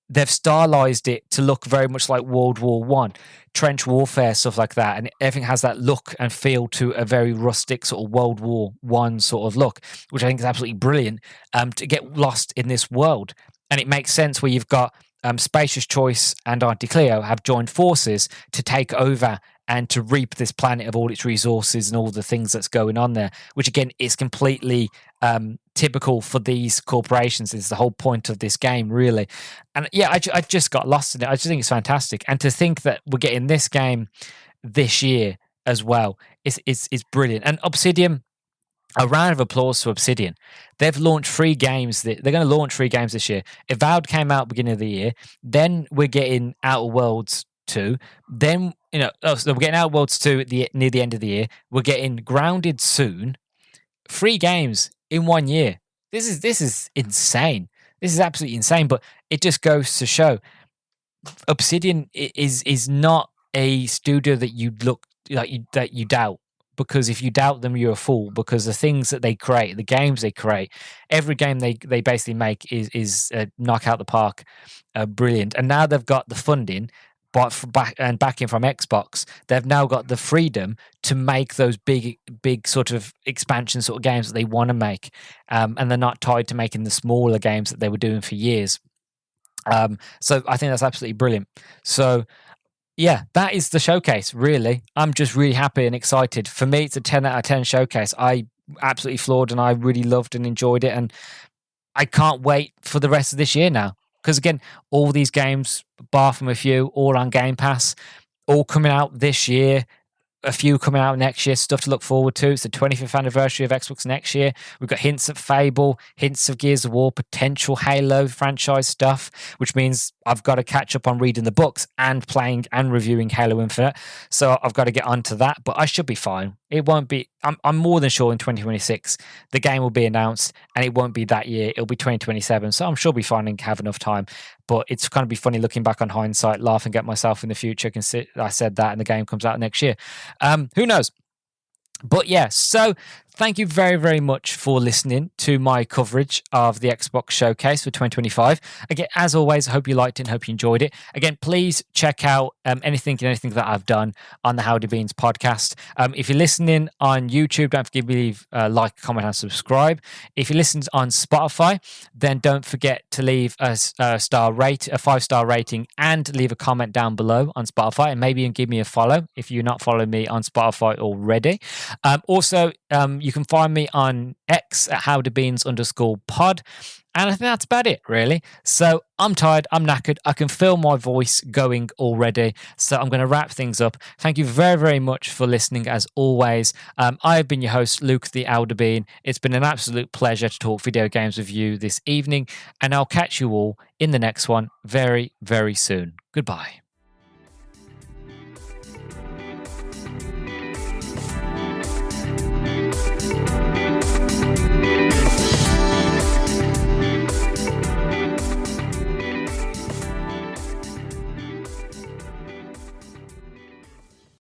They've stylized it to look very much like World War One, trench warfare, stuff like that, and everything has that look and feel to a very rustic sort of World War One sort of look, which I think is absolutely brilliant. To get lost in this world, and it makes sense where you've got Spacious Choice and Auntie Cleo have joined forces to take over and to reap this planet of all its resources and all the things that's going on there, which again is completely typical for these corporations. It's the whole point of this game, really. And yeah, I just got lost in it. I just think it's fantastic. And to think that we're getting this game this year as well is brilliant. And Obsidian, a round of applause to Obsidian. They've launched 3 games. They're going to launch 3 games this year. Avowed came out beginning of the year. Then we're getting OuterWorlds 2. Then, so we're getting OuterWorlds 2 near the end of the year. We're getting Grounded soon. 3 games in 1 year. This is insane. This is absolutely insane. But it just goes to show Obsidian is not a studio that you look like that you doubt. Because if you doubt them, you're a fool. Because the things that they create, the games they create, every game they basically make is knock out the park, brilliant. And now they've got the funding, but backing from Xbox, they've now got the freedom to make those big sort of expansion sort of games that they want to make, and they're not tied to making the smaller games that they were doing for years. So I think that's absolutely brilliant. So yeah, that is the showcase, really. I'm just really happy and excited. For me, it's a 10 out of 10 showcase. I absolutely floored, and I really loved and enjoyed it. And I can't wait for the rest of this year now. Because again, all these games, bar from a few, all on Game Pass, all coming out this year. A few coming out next year, stuff to look forward to. It's the 25th anniversary of Xbox next year. We've got hints of Fable, hints of Gears of War, potential Halo franchise stuff, which means I've got to catch up on reading the books and playing and reviewing Halo Infinite. So I've got to get onto that, but I should be fine. It won't be, I'm more than sure in 2026, the game will be announced, and it won't be that year. It'll be 2027. So I'm sure I'll be fine and have enough time. But it's going to be funny looking back on hindsight, laughing at myself in the future. I said that and the game comes out next year. Who knows? But yeah, so thank you very, very much for listening to my coverage of the Xbox Showcase for 2025. Again, as always, I hope you liked it and hope you enjoyed it. Again, please check out anything that I've done on the Howdy Beans podcast. If you're listening on YouTube, don't forget to leave a like, comment, and subscribe. If you listen on Spotify, then don't forget to leave a 5-star rating, and leave a comment down below on Spotify, and maybe give me a follow if you're not following me on Spotify already. Also, you can find me on X at howdybeans_pod. And I think that's about it, really. So I'm tired. I'm knackered. I can feel my voice going already. So I'm going to wrap things up. Thank you very, very much for listening, as always. I've been your host, Luke the Elder Bean. It's been an absolute pleasure to talk video games with you this evening. And I'll catch you all in the next one very, very soon. Goodbye.